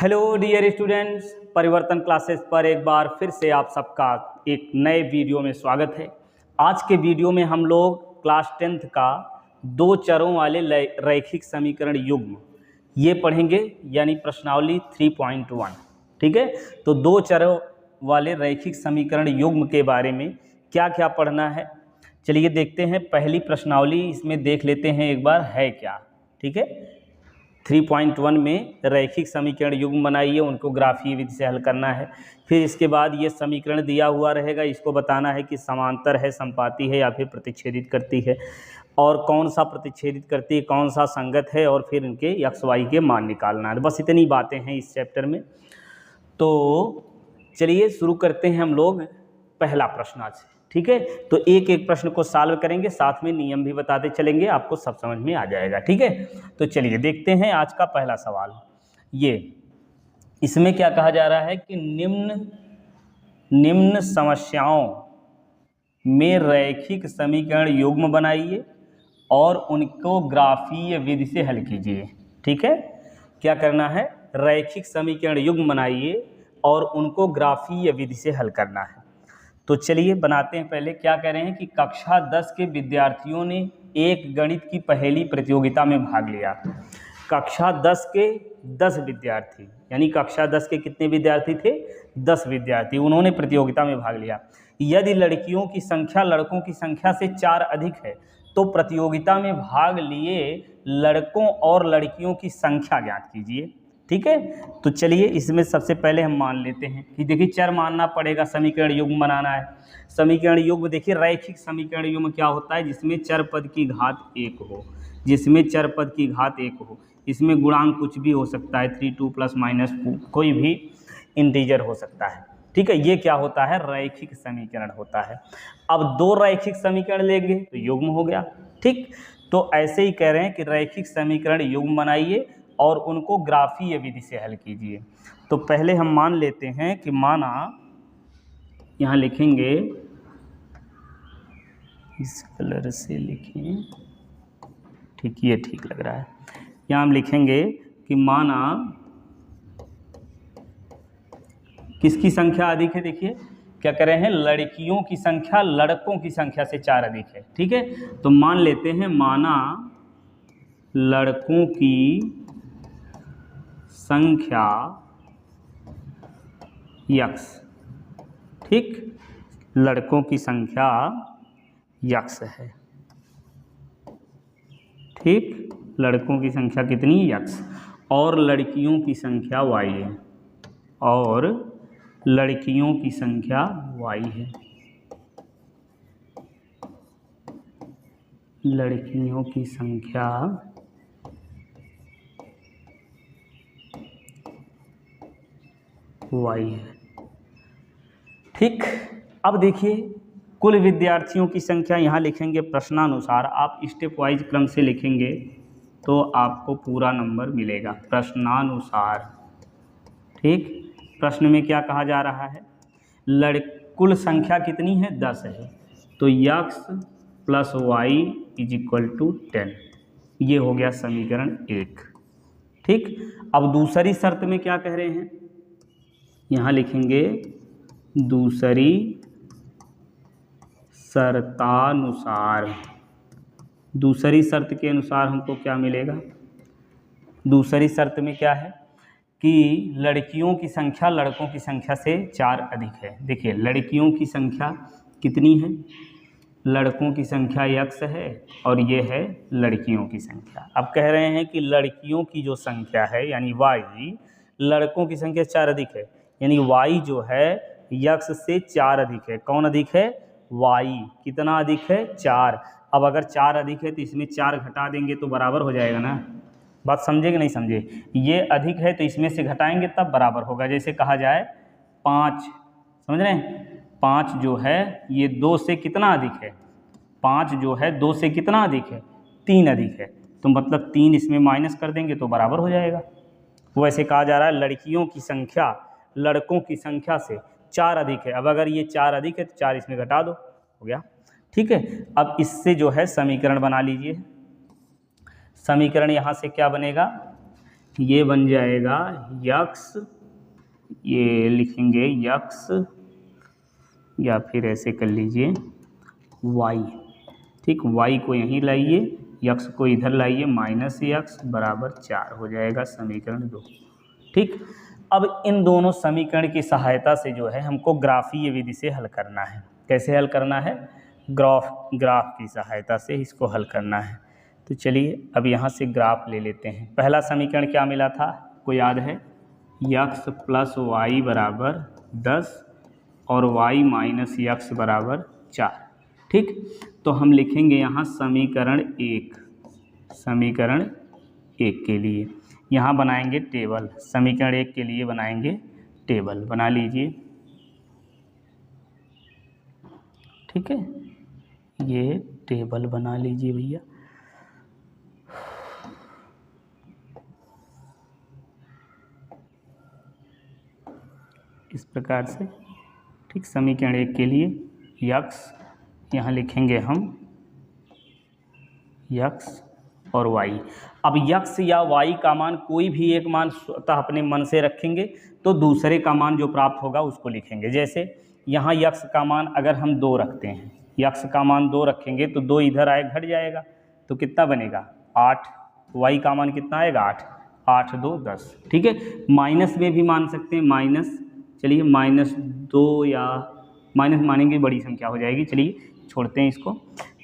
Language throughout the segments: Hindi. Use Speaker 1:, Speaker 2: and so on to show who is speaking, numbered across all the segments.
Speaker 1: हेलो डियर स्टूडेंट्स, परिवर्तन क्लासेस पर एक बार फिर से आप सबका एक नए वीडियो में स्वागत है। आज के वीडियो में हम लोग क्लास 10th का दो चरों वाले रैखिक समीकरण युग्म ये पढ़ेंगे, यानी प्रश्नावली 3.1। ठीक है, तो दो चरों वाले रैखिक समीकरण युग्म के बारे में क्या क्या पढ़ना है, चलिए देखते हैं। पहली प्रश्नावली इसमें देख लेते हैं एक बार है क्या। ठीक है, 3.1 में रैखिक समीकरण युग्म बनाइए, उनको ग्राफीय विधि से हल करना है। फिर इसके बाद ये समीकरण दिया हुआ रहेगा, इसको बताना है कि समांतर है, संपाती है या फिर प्रतिच्छेदित करती है, और कौन सा प्रतिच्छेदित करती है, कौन सा संगत है, और फिर इनके x y के मान निकालना है। बस इतनी बातें हैं इस चैप्टर में। तो चलिए शुरू करते हैं हम लोग पहला प्रश्न आज से। ठीक है, तो एक एक प्रश्न को सॉल्व करेंगे, साथ में नियम भी बताते चलेंगे, आपको सब समझ में आ जाएगा। ठीक है, तो चलिए देखते हैं आज का पहला सवाल। ये इसमें क्या कहा जा रहा है कि निम्न समस्याओं में रैखिक समीकरण युग्म बनाइए और उनको ग्राफीय विधि से हल कीजिए। ठीक है, क्या करना है, रैखिक समीकरण युग्म बनाइए और उनको ग्राफीय विधि से हल करना है। तो चलिए बनाते हैं। पहले क्या कह रहे हैं कि कक्षा 10 के विद्यार्थियों ने एक गणित की पहेली प्रतियोगिता में भाग लिया। कक्षा 10 के 10 विद्यार्थी, यानी कक्षा 10 के कितने विद्यार्थी थे, 10 विद्यार्थी, उन्होंने प्रतियोगिता में भाग लिया। यदि लड़कियों की संख्या लड़कों की संख्या से 4 अधिक है तो प्रतियोगिता में भाग लिए लड़कों और लड़कियों की संख्या ज्ञात कीजिए। ठीक है, तो चलिए इसमें सबसे पहले हम मान लेते हैं कि देखिए चर मानना पड़ेगा, समीकरण युग्म बनाना है। समीकरण युग्म देखिए, रैखिक समीकरण युग्म क्या होता है, जिसमें चर पद की घात 1 हो, जिसमें चर पद की घात 1 हो। इसमें गुणांक कुछ भी हो सकता है, 3, 2 प्लस माइनस 2, कोई भी इंटीजर हो सकता है। ठीक है, ये क्या होता है, रैखिक समीकरण होता है। अब दो रैखिक समीकरण लेंगे तो युग्म हो गया। ठीक, तो ऐसे ही कह रहे हैं कि रैखिक समीकरण युग्म बनाइए और उनको ग्राफीय विधि से हल कीजिए। तो पहले हम मान लेते हैं कि माना, यहाँ लिखेंगे, इस कलर से लिखें, ठीक, ये ठीक लग रहा है। यहाँ हम लिखेंगे कि माना किसकी संख्या अधिक है, देखिए क्या कर रहे हैं, लड़कियों की संख्या लड़कों की संख्या से 4 अधिक है। ठीक है, तो मान लेते हैं, माना लड़कों की संख्या x, ठीक, लड़कों की संख्या x है। ठीक, लड़कों की संख्या कितनी, x, और लड़कियों की संख्या y है, और लड़कियों की संख्या y है, लड़कियों की संख्या y है। ठीक, अब देखिए कुल विद्यार्थियों की संख्या यहाँ लिखेंगे प्रश्नानुसार। आप स्टेप वाइज क्रम से लिखेंगे तो आपको पूरा नंबर मिलेगा प्रश्नानुसार। ठीक, प्रश्न में क्या कहा जा रहा है, कुल संख्या कितनी है, 10 है, तो x plus y is equal to 10। ये हो गया समीकरण 1। ठीक, अब दूसरी शर्त में क्या कह रहे हैं, यहाँ लिखेंगे दूसरी शर्तानुसार। दूसरी शर्त के अनुसार हमको क्या मिलेगा, दूसरी शर्त में क्या है कि लड़कियों की संख्या लड़कों की संख्या से 4 अधिक है। देखिए लड़कियों की संख्या कितनी है, लड़कों की संख्या x है और ये है लड़कियों की संख्या। अब कह रहे हैं कि लड़कियों की जो संख्या है यानी y लड़कों की संख्या 4 अधिक है, यानी y जो है x से 4 अधिक है। कौन अधिक है, y कितना अधिक है, 4। अब अगर 4 अधिक है तो इसमें 4 घटा देंगे तो बराबर हो जाएगा ना। बात समझे कि नहीं समझे, ये अधिक है तो इसमें से घटाएंगे तब बराबर होगा। जैसे कहा जाए 5, समझ रहे हैं, 5 जो है ये 2 से कितना अधिक है, 5 जो है 2 से कितना अधिक है, 3 अधिक है, तो मतलब 3 इसमें माइनस कर देंगे तो बराबर हो जाएगा। वैसे कहा जा रहा है लड़कियों की संख्या लड़कों की संख्या से 4 अधिक है। अब अगर ये 4 अधिक है तो 4 इसमें घटा दो, हो गया। ठीक है, अब इससे जो है समीकरण बना लीजिए। समीकरण यहाँ से क्या बनेगा, ये बन जाएगा यक्स, ये लिखेंगे यक्स या फिर ऐसे कर लीजिए वाई। ठीक, वाई को यहीं लाइए, यक्स को इधर लाइए, माइनस यक्स बराबर 4 हो जाएगा समीकरण 2। ठीक, अब इन दोनों समीकरण की सहायता से जो है हमको ग्राफीय विधि से हल करना है। कैसे हल करना है? ग्राफ की सहायता से इसको हल करना है। तो चलिए अब यहाँ से ग्राफ ले लेते हैं। पहला समीकरण क्या मिला था, को याद है? यक्स प्लस वाई बराबर 10 और वाई माइनस यक्स बराबर 4। ठीक, तो हम लिखेंगे यहाँ समीकरण 1, समीकरण 1 के लिए यहाँ बनाएंगे टेबल। समीकरण 1 के लिए बनाएंगे टेबल, बना लीजिए। ठीक है, ये टेबल बना लीजिए भैया। इस प्रकार से। ठीक, समीकरण 1 के लिए यक्स यहाँ लिखेंगे हम यक्स और वाई। अब यक्स या वाई का मान कोई भी एक मान स्वतः अपने मन से रखेंगे तो दूसरे का मान जो प्राप्त होगा उसको लिखेंगे। जैसे यहाँ यक्स का मान अगर हम 2 रखते हैं, यक्स का मान 2 रखेंगे तो 2 इधर आए घट जाएगा तो कितना बनेगा 8। वाई का मान कितना आएगा 8, 8 2 10। ठीक है, माइनस में भी मान सकते हैं, माइनस, चलिए -2 या माइनस मानेंगे बड़ी संख्या हो जाएगी, चलिए छोड़ते हैं इसको।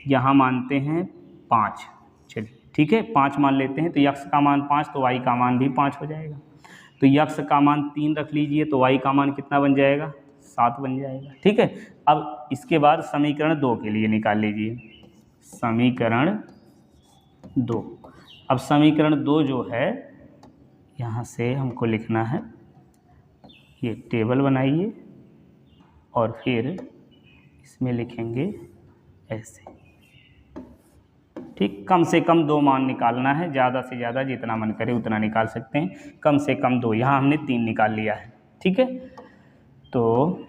Speaker 1: यहाँ मानते हैं 5, चलिए ठीक है 5 मान लेते हैं। तो यक्स का मान 5 तो वाई का मान भी 5 हो जाएगा। तो यक्स का मान 3 रख लीजिए तो वाई का मान कितना बन जाएगा 7 बन जाएगा। ठीक है, अब इसके बाद समीकरण 2 के लिए निकाल लीजिए समीकरण 2। अब समीकरण 2 जो है यहाँ से हमको लिखना है, ये टेबल बनाइए और फिर इसमें लिखेंगे ऐसे। ठीक, कम से कम 2 मान निकालना है, ज़्यादा से ज़्यादा जितना मन करे उतना निकाल सकते हैं, कम से कम 2। यहाँ हमने 3 निकाल लिया है। ठीक है, तो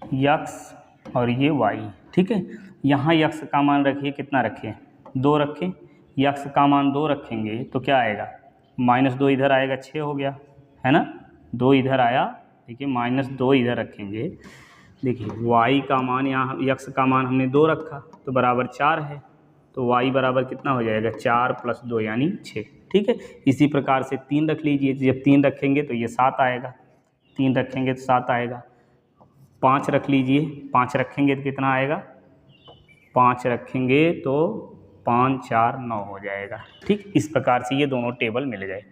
Speaker 1: यक्स और ये वाई। ठीक है, यहाँ यक्स का मान रखिए, कितना रखें 2 रखें। यक्स का मान 2 रखेंगे तो क्या आएगा -2 इधर आएगा 6 हो गया, है ना। 2 इधर आया, देखिए -2 इधर रखेंगे। देखिए वाई का मान, यहाँ यक्स का मान हमने 2 रखा तो बराबर 4 है, तो वाई बराबर कितना हो जाएगा 4 + 2 यानी 6। ठीक है, इसी प्रकार से 3 रख लीजिए। जब 3 रखेंगे तो ये 7 आएगा, 3 रखेंगे तो 7 आएगा। 5 रख लीजिए, 5 रखेंगे तो कितना आएगा 5 रखेंगे तो 5 4 9 हो जाएगा। ठीक, इस प्रकार से ये दोनों टेबल मिल गए।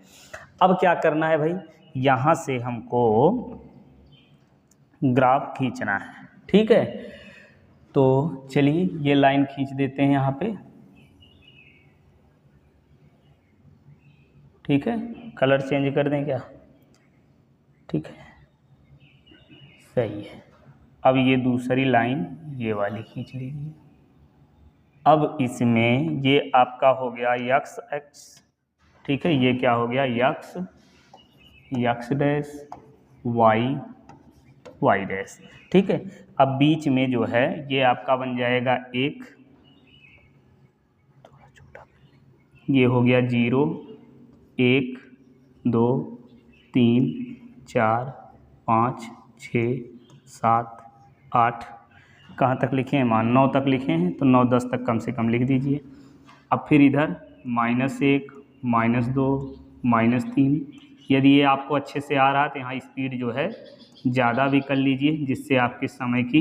Speaker 1: अब क्या करना है भाई, यहाँ से हमको ग्राफ खींचना है। ठीक है, तो चलिए ये लाइन खींच देते हैं यहाँ पे। ठीक है, कलर चेंज कर दें क्या? ठीक है, सही है। अब ये दूसरी लाइन ये वाली खींच लीजिए। अब इसमें ये आपका हो गया यक्स एक्स। ठीक है, ये क्या हो गया x, x dash y, y dash. ठीक है, अब बीच में जो है ये आपका बन जाएगा 1, थोड़ा छोटा, ये हो गया 0 1 2 3 4 5 6 7 8। कहाँ तक लिखे हैं मान? 9 तक लिखे हैं, तो 9 10 तक कम से कम लिख दीजिए। अब फिर इधर -1 -2 -3। यदि ये आपको अच्छे से आ रहा है तो यहाँ स्पीड जो है ज़्यादा भी कर लीजिए, जिससे आपके समय की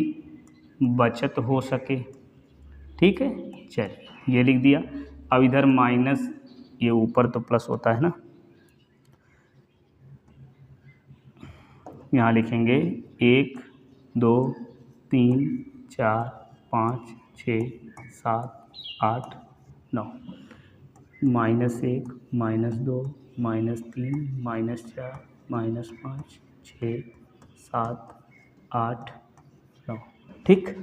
Speaker 1: बचत हो सके। ठीक है, चलिए ये लिख दिया। अब इधर माइनस, ये ऊपर तो प्लस होता है ना, यहाँ लिखेंगे 1 2 3 4 5 6 7 8 9। -1 -2 -3 -4 -5 6 7 8 9। ठीक,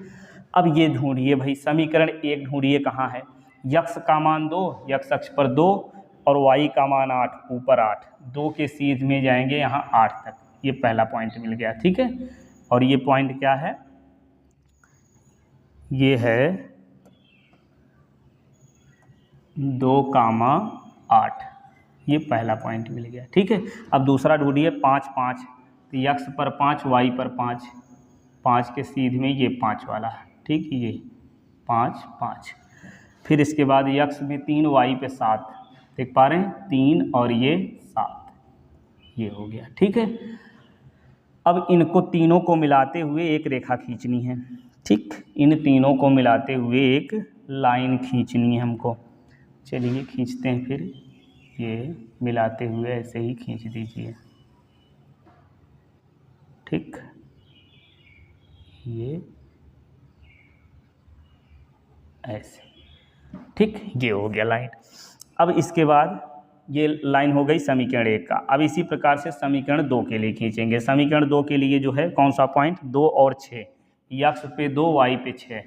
Speaker 1: अब ये ढूंढिए भाई, समीकरण 1 ढूंढिए कहाँ है। यक्स का मान 2, यक्स अक्ष पर 2 और वाई का मान 8, ऊपर 8, 2 के सीध में जाएंगे यहाँ 8 तक। ये पहला पॉइंट मिल गया। ठीक है, और ये पॉइंट क्या है, ये है 2,8, ये पहला पॉइंट मिल गया। ठीक है, अब दूसरा ढूंढिए 5 5, तो x पर 5 y पर 5, 5 के सीध में ये 5 वाला है। ठीक, ये 5 5, फिर इसके बाद x में 3 y पे 7, देख पा रहे हैं 3 और ये 7, ये हो गया। ठीक है, अब इनको तीनों को मिलाते हुए एक रेखा खींचनी है। ठीक, इन तीनों को मिलाते हुए एक लाइन खींचनी है हमको। चलिए खींचते हैं, फिर ये मिलाते हुए ऐसे ही खींच दीजिए। ठीक, ये ऐसे, ठीक, ये हो गया लाइन। अब इसके बाद ये लाइन हो गई समीकरण 1 का। अब इसी प्रकार से समीकरण 2 के लिए खींचेंगे। समीकरण 2 के लिए जो है कौन सा पॉइंट, 2 और 6, x पे 2 y पे 6,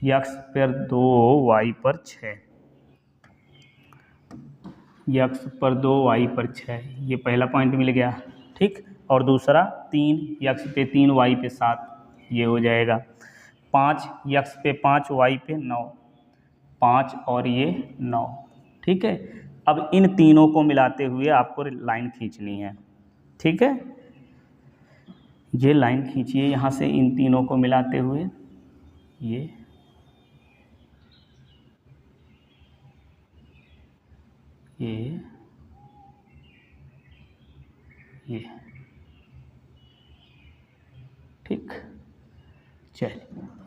Speaker 1: x पर 2 y पर 6, x पर 2 y पर 6, ये पहला पॉइंट मिल गया। ठीक, और दूसरा 3, x पे 3 y पे 7, ये हो जाएगा। 5, x पे 5 y पे 9, 5 और ये 9। ठीक है, अब इन तीनों को मिलाते हुए आपको लाइन खींचनी है। ठीक है, ये लाइन खींचिए यहाँ से इन तीनों को मिलाते हुए, ये ठीक, चलिए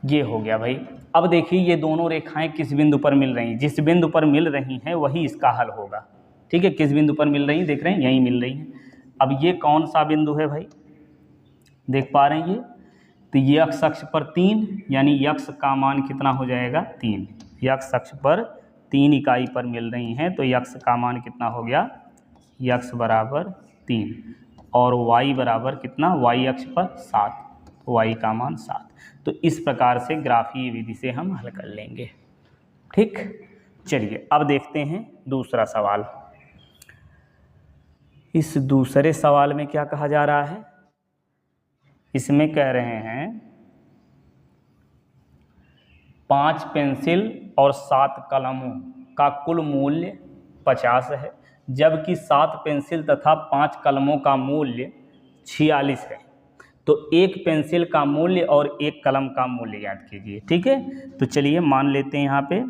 Speaker 1: ये हो गया भाई। अब देखिए ये दोनों रेखाएं किस बिंदु पर मिल रही हैं, जिस बिंदु पर मिल रही हैं वही इसका हल होगा। ठीक है, किस बिंदु पर मिल रही हैं, देख रहे हैं यहीं मिल रही हैं। अब ये कौन सा बिंदु है भाई, देख पा रहे हैं ये, तो ये x अक्ष पर 3, यानी x का मान कितना हो जाएगा 3, x अक्ष पर 3 इकाई पर मिल रही हैं, तो x का मान कितना हो गया, x बराबर 3, और y बराबर कितना, y अक्ष पर 7, y का मान 7। तो इस प्रकार से ग्राफीय विधि से हम हल कर लेंगे। ठीक, चलिए अब देखते हैं दूसरा सवाल। इस दूसरे सवाल में क्या कहा जा रहा है, इसमें कह रहे हैं 5 पेंसिल और 7 कलमों का कुल मूल्य 50 है, जबकि 7 पेंसिल तथा 5 कलमों का मूल्य 46 है। तो एक पेंसिल का मूल्य और एक कलम का मूल्य याद कीजिए। ठीक है, तो चलिए मान लेते हैं यहाँ पे,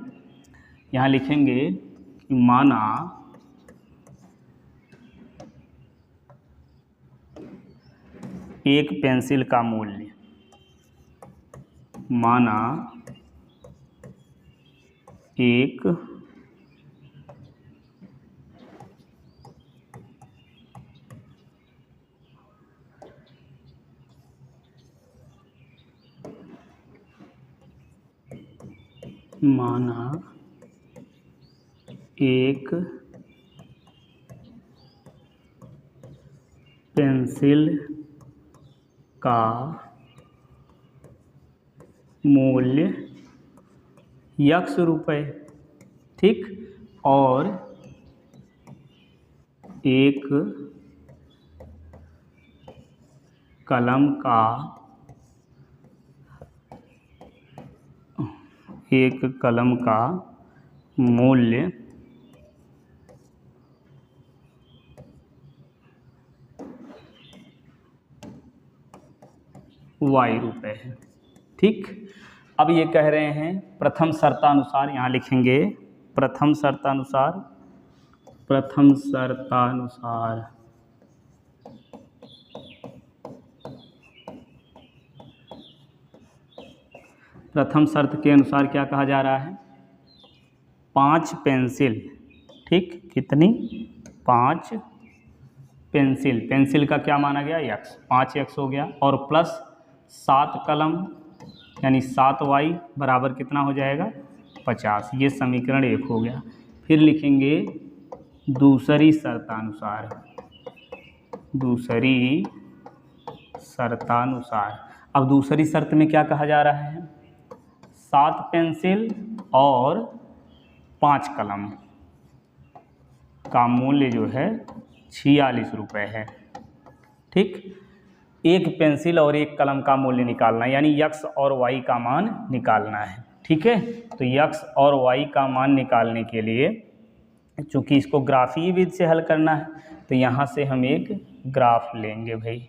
Speaker 1: यहाँ लिखेंगे कि माना एक पेंसिल का मूल्य, माना एक पेंसिल का मूल्य x रुपये। ठीक, और एक कलम का मूल्य y रुपये है। ठीक, अब ये कह रहे हैं प्रथम शर्तानुसार, यहाँ लिखेंगे प्रथम शर्तानुसार प्रथम शर्त के अनुसार क्या कहा जा रहा है, 5 पेंसिल, ठीक, कितनी, 5 पेंसिल, पेंसिल का क्या माना गया x, 5x हो गया, और प्लस 7 कलम यानी 7y बराबर कितना हो जाएगा 50, ये समीकरण 1 हो गया। फिर लिखेंगे दूसरी शर्तानुसार। अब दूसरी शर्त में क्या कहा जा रहा है, 7 पेंसिल और 5 कलम का मूल्य जो है 46 रुपये है। ठीक, एक पेंसिल और एक कलम का मूल्य निकालना है, यानी यक्स और वाई का मान निकालना है। ठीक है, तो यक्स और वाई का मान निकालने के लिए चूँकि इसको ग्राफीय विधि से हल करना है तो यहाँ से हम एक ग्राफ लेंगे भाई।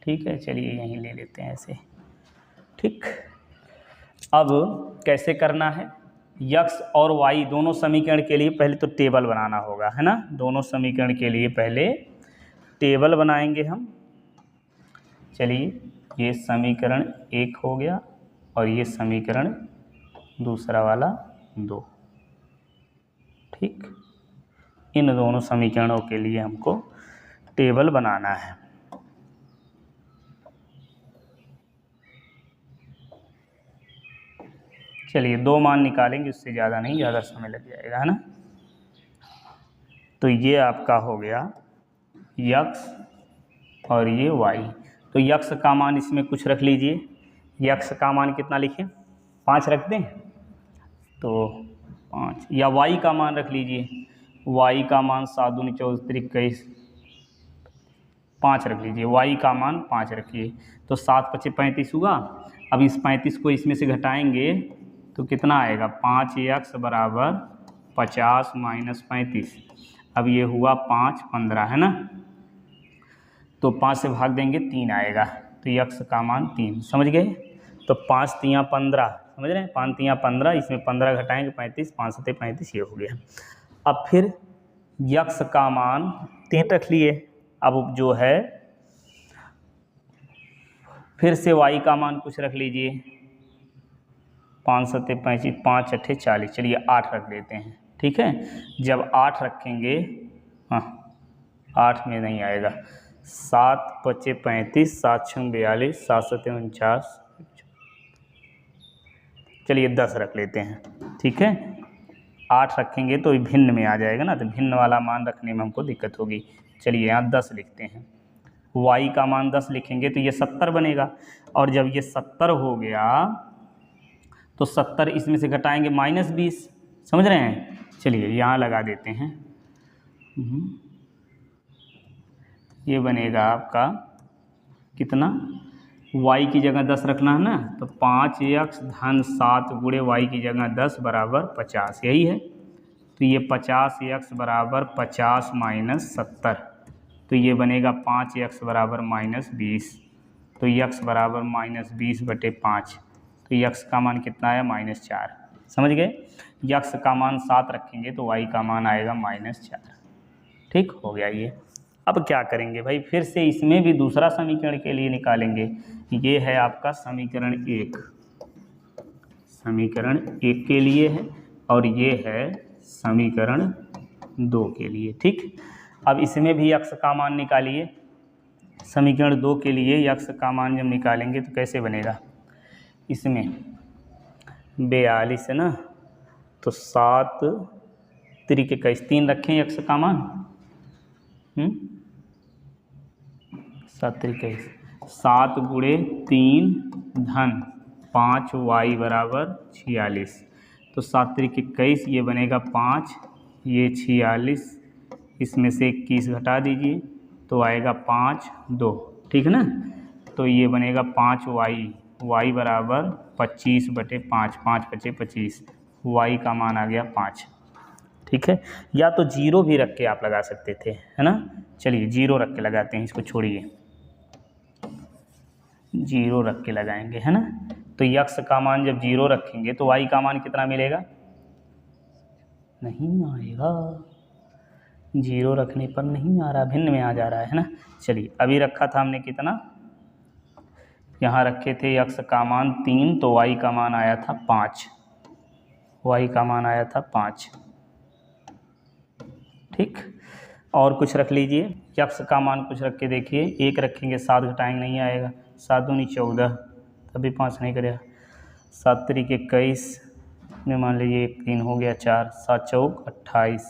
Speaker 1: ठीक है, चलिए यहीं ले लेते हैं ऐसे। ठीक, अब कैसे करना है, यक्स और वाई दोनों समीकरण के लिए पहले तो टेबल बनाना होगा, है ना। दोनों समीकरण के लिए पहले टेबल बनाएंगे हम। चलिए, ये समीकरण 1 हो गया और ये समीकरण दूसरा वाला 2। ठीक, इन दोनों समीकरणों के लिए हमको टेबल बनाना है। चलिए 2 मान निकालेंगे, उससे ज़्यादा नहीं, ज़्यादा समय लग जाएगा, है ना। तो ये आपका हो गया यक्स और ये वाई। तो यक्स का मान इसमें कुछ रख लीजिए। यक्स का मान कितना लिखें, 5 रख दें तो 5, या वाई का मान रख लीजिए। वाई का मान 7 दूनी 14 21, 5 रख लीजिए। वाई का मान 5 रखिए तो 7 × 5 = 35 हुआ। अब इस 35 को इसमें से घटाएंगे तो कितना आएगा, 5x बराबर 50 - 35। अब ये हुआ 5 15, है ना। तो 5 से भाग देंगे 3 आएगा, तो यक्स का मान 3। समझ गए। तो 5 × 3 = 15, समझ रहे हैं, 5 × 3 = 15, इसमें 15 घटाएंगे 35, 5 × 7 = 35, ये हो गया। अब फिर यक्स का मान 3 रख लिए। अब जो है फिर से वाई का मान कुछ रख लीजिए। 5 × 7 = 35, 5 × 8 = 40, चलिए 8 रख देते हैं। ठीक है, जब 8 रखेंगे, हाँ 8 में नहीं आएगा, 7 × 5 = 35, 7 × 6 = 42, 7 × 7 = 49, चलिए 10 रख लेते हैं। ठीक है, 8 रखेंगे तो भिन्न में आ जाएगा ना, तो भिन्न वाला मान रखने में हमको दिक्कत होगी। चलिए यहाँ 10 लिखते हैं। वाई का मान 10 लिखेंगे तो ये 70 बनेगा, और जब ये 70 हो गया तो 70 इसमें से घटाएंगे -20, समझ रहे हैं। चलिए यहाँ लगा देते हैं। ये बनेगा आपका कितना, y की जगह 10 रखना है ना, तो 5x धन 7 गुणे y की जगह 10 बराबर 50, यही है। तो ये 50x बराबर 50 - 70, तो ये बनेगा 5x बराबर -20, तो x बराबर -20/5, तो x का मान कितना आया, -4। समझ गए। x का मान 7 रखेंगे तो y का मान आएगा -4। ठीक हो गया ये। अब क्या करेंगे भाई, फिर से इसमें भी दूसरा समीकरण के लिए निकालेंगे। ये है आपका समीकरण 1, समीकरण 1 के लिए है, और ये है समीकरण 2 के लिए। ठीक, अब इसमें भी x का मान निकालिए। समीकरण 2 के लिए x का मान जब निकालेंगे तो कैसे बनेगा, इसमें 42 है ना, तो 7 × 3 = 21, 3 रखें x का मान, 7 × 3 = 21, 7 गुणे 3 धन 5y बराबर 46, तो 7 × 3 = 21, ये बनेगा 5, ये 46, इसमें से 21 घटा दीजिए तो आएगा 5 2, ठीक है ना। तो ये बनेगा 5y, y बराबर 25/5, 5 × 5 = 25, y का मान आ गया 5। ठीक है, या तो 0 भी रख के आप लगा सकते थे, है ना। चलिए 0 रख के लगाते हैं, इसको छोड़िए, 0 रख के लगाएंगे, है ना। तो x का मान जब 0 रखेंगे तो y का मान कितना मिलेगा, नहीं आएगा, 0 रखने पर नहीं आ रहा, भिन्न में आ जा रहा है ना। चलिए अभी रखा था हमने कितना, यहाँ रखे थे x का मान 3, तो y का मान आया था 5, y का मान आया था 5। ठीक, और कुछ रख लीजिए, x का मान कुछ रख के देखिए। 1 रखेंगे, 7 घटाएंगे नहीं आएगा, 7 दूनी 14, तभी 5 नहीं करेगा। 7 × 3 = 21 में मान लीजिए 1 3 हो गया 4, 7 चौक 28,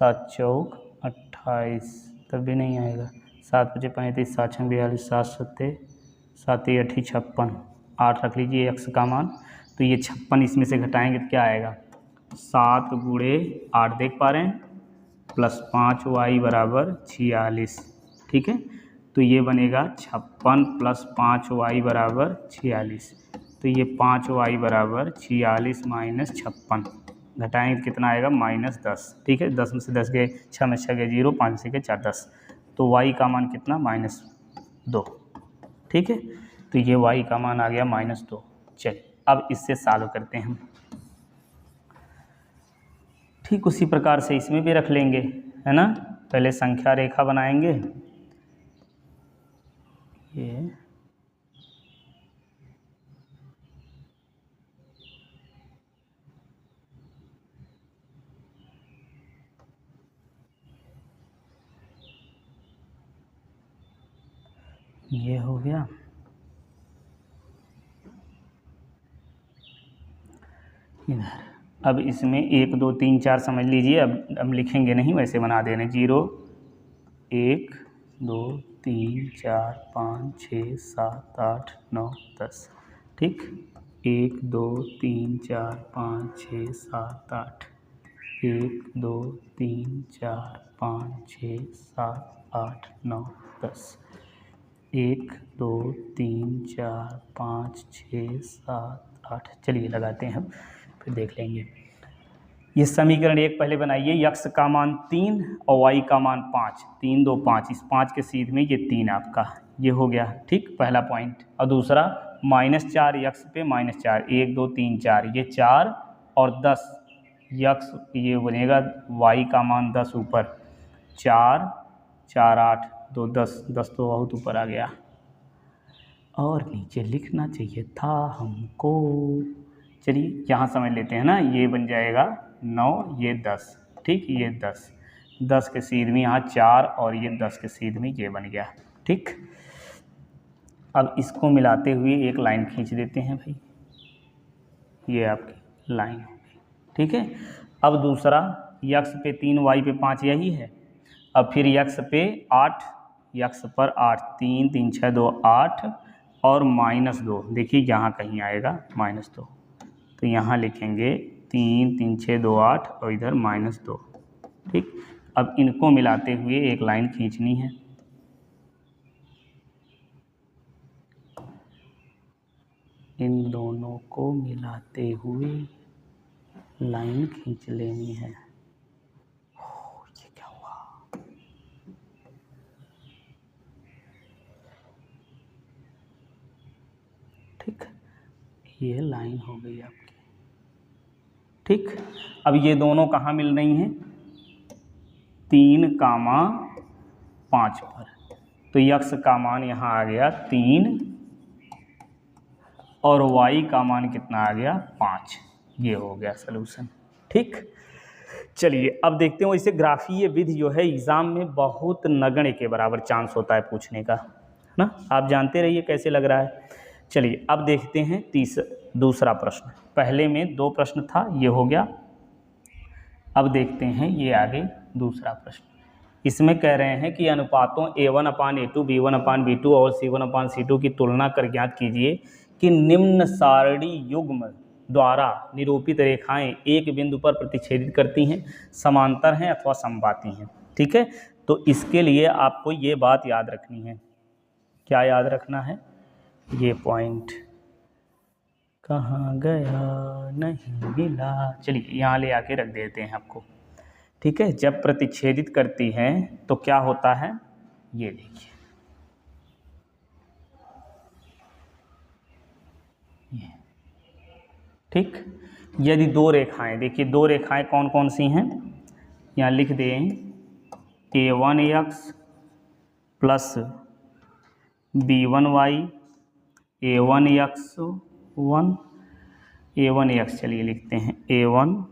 Speaker 1: 7 चौक 28, तब भी नहीं आएगा। 7 × 5 = 35, 7 × 6 = 42, 7 7 7 8 56, 8 रख लीजिए x का मान। तो ये 56 इसमें से घटाएंगे तो क्या आएगा, 7 गुणे 8 देख पा रहे हैं, +5y बराबर 46। ठीक है, तो ये बनेगा 56 + 5y = 46। तो ये 5y = 46 - 56 घटाएंगे तो कितना आएगा -10। ठीक है, 10 में से 10 गए, 6 में 6 गए 0, 5 से गए 4, 10। तो y का मान कितना -2। ठीक है, तो ये y का मान आ गया -2। चलिए अब इससे सॉल्व करते हैं हम। ठीक उसी प्रकार से इसमें भी रख लेंगे, है ना। पहले संख्या रेखा बनाएंगे, ये हो गया। इधर अब इसमें 1 2 3 4 समझ लीजिए, अब हम लिखेंगे नहीं, वैसे बना देना। 0 1 2 3 4 5 6 7 8 9 10। ठीक, 1 2 3 4 5 6 7 8, 1 2 3 4 5 6 7 8 9 10, 1 2 3 4 5 6 7 8। चलिए लगाते हैं हम, फिर देख लेंगे। ये समीकरण 1 पहले बनाइए। x का मान 3 और y का मान 5, 3 2 5, इस 5 के सीध में ये 3 आपका ये हो गया। ठीक, पहला पॉइंट। और दूसरा -4 x पे -4, 1 2 3 4, ये 4 और 10 x, ये बनेगा y का मान 10 ऊपर, 4 4 8 2 10, 10 तो बहुत ऊपर आ गया और नीचे लिखना चाहिए था हमको। चलिए यहाँ समझ लेते हैं ना, ये बन जाएगा 9, ये 10। ठीक, ये 10 के सीध में यहाँ 4 और ये 10 के सीध में ये बन गया। ठीक, अब इसको मिलाते हुए एक लाइन खींच देते हैं भाई, ये आपकी लाइन हो गई। ठीक है, अब दूसरा x पे 3 y पे 5 यही है। अब फिर x पे 8, x पर 8, 3 3 6 2 8 और -2, देखिए यहाँ कहीं आएगा -2, तो यहाँ लिखेंगे 3 3 6 2 8 और इधर -2। ठीक, अब इनको मिलाते हुए एक लाइन खींचनी है। इन दोनों को मिलाते हुए लाइन खींच लेनी है। ये क्या हुआ? ठीक, ये लाइन हो गई आपकी। ठीक, अब ये दोनों कहाँ मिल रही हैं? 3, 5 पर। तो x का मान यहाँ आ गया 3 और y का मान कितना आ गया 5। ये हो गया सलूशन। ठीक, चलिए अब देखते हैं। इसे ग्राफीय विधि जो है एग्जाम में बहुत नगण्य के बराबर चांस होता है पूछने का, ना। आप जानते रहिए कैसे लग रहा है। चलिए अब देखते हैं दूसरा प्रश्न। पहले में 2 प्रश्न था, ये हो गया। अब देखते हैं ये आगे दूसरा प्रश्न। इसमें कह रहे हैं कि अनुपातों A1/A2, B1/B2 और C1/C2 की तुलना कर ज्ञात कीजिए कि निम्न सारणी युग्म द्वारा निरूपित रेखाएं एक बिंदु पर प्रतिच्छेदित करती हैं, समांतर हैं अथवा समबाती हैं। ठीक है, तो इसके लिए आपको ये बात याद रखनी है। क्या याद रखना है? ये पॉइंट कहाँ गया, नहीं मिला। चलिए यहाँ ले आके रख देते हैं आपको। ठीक है, जब प्रतिच्छेदित करती हैं तो क्या होता है, ये देखिए, ये। ठीक, यदि 2 रेखाएं, देखिए 2 रेखाएं कौन कौन सी हैं, यहाँ लिख दें। A1x plus B1y, A1x1, A1x, चलिए लिखते हैं A1x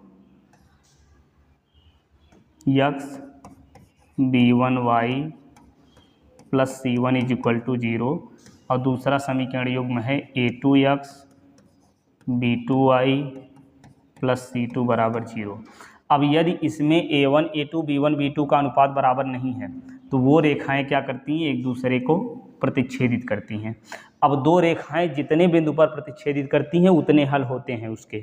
Speaker 1: B1y प्लस C1 = 0। और दूसरा समीकरण युग्म है A2x B2y प्लस C2 = 0। अब यदि इसमें A1 A2 B1 B2 का अनुपात बराबर नहीं है तो वो रेखाएं क्या करती हैं, एक दूसरे को प्रतिच्छेदित करती हैं। अब 2 रेखाएं जितने बिंदु पर प्रतिच्छेदित करती हैं उतने हल होते हैं उसके।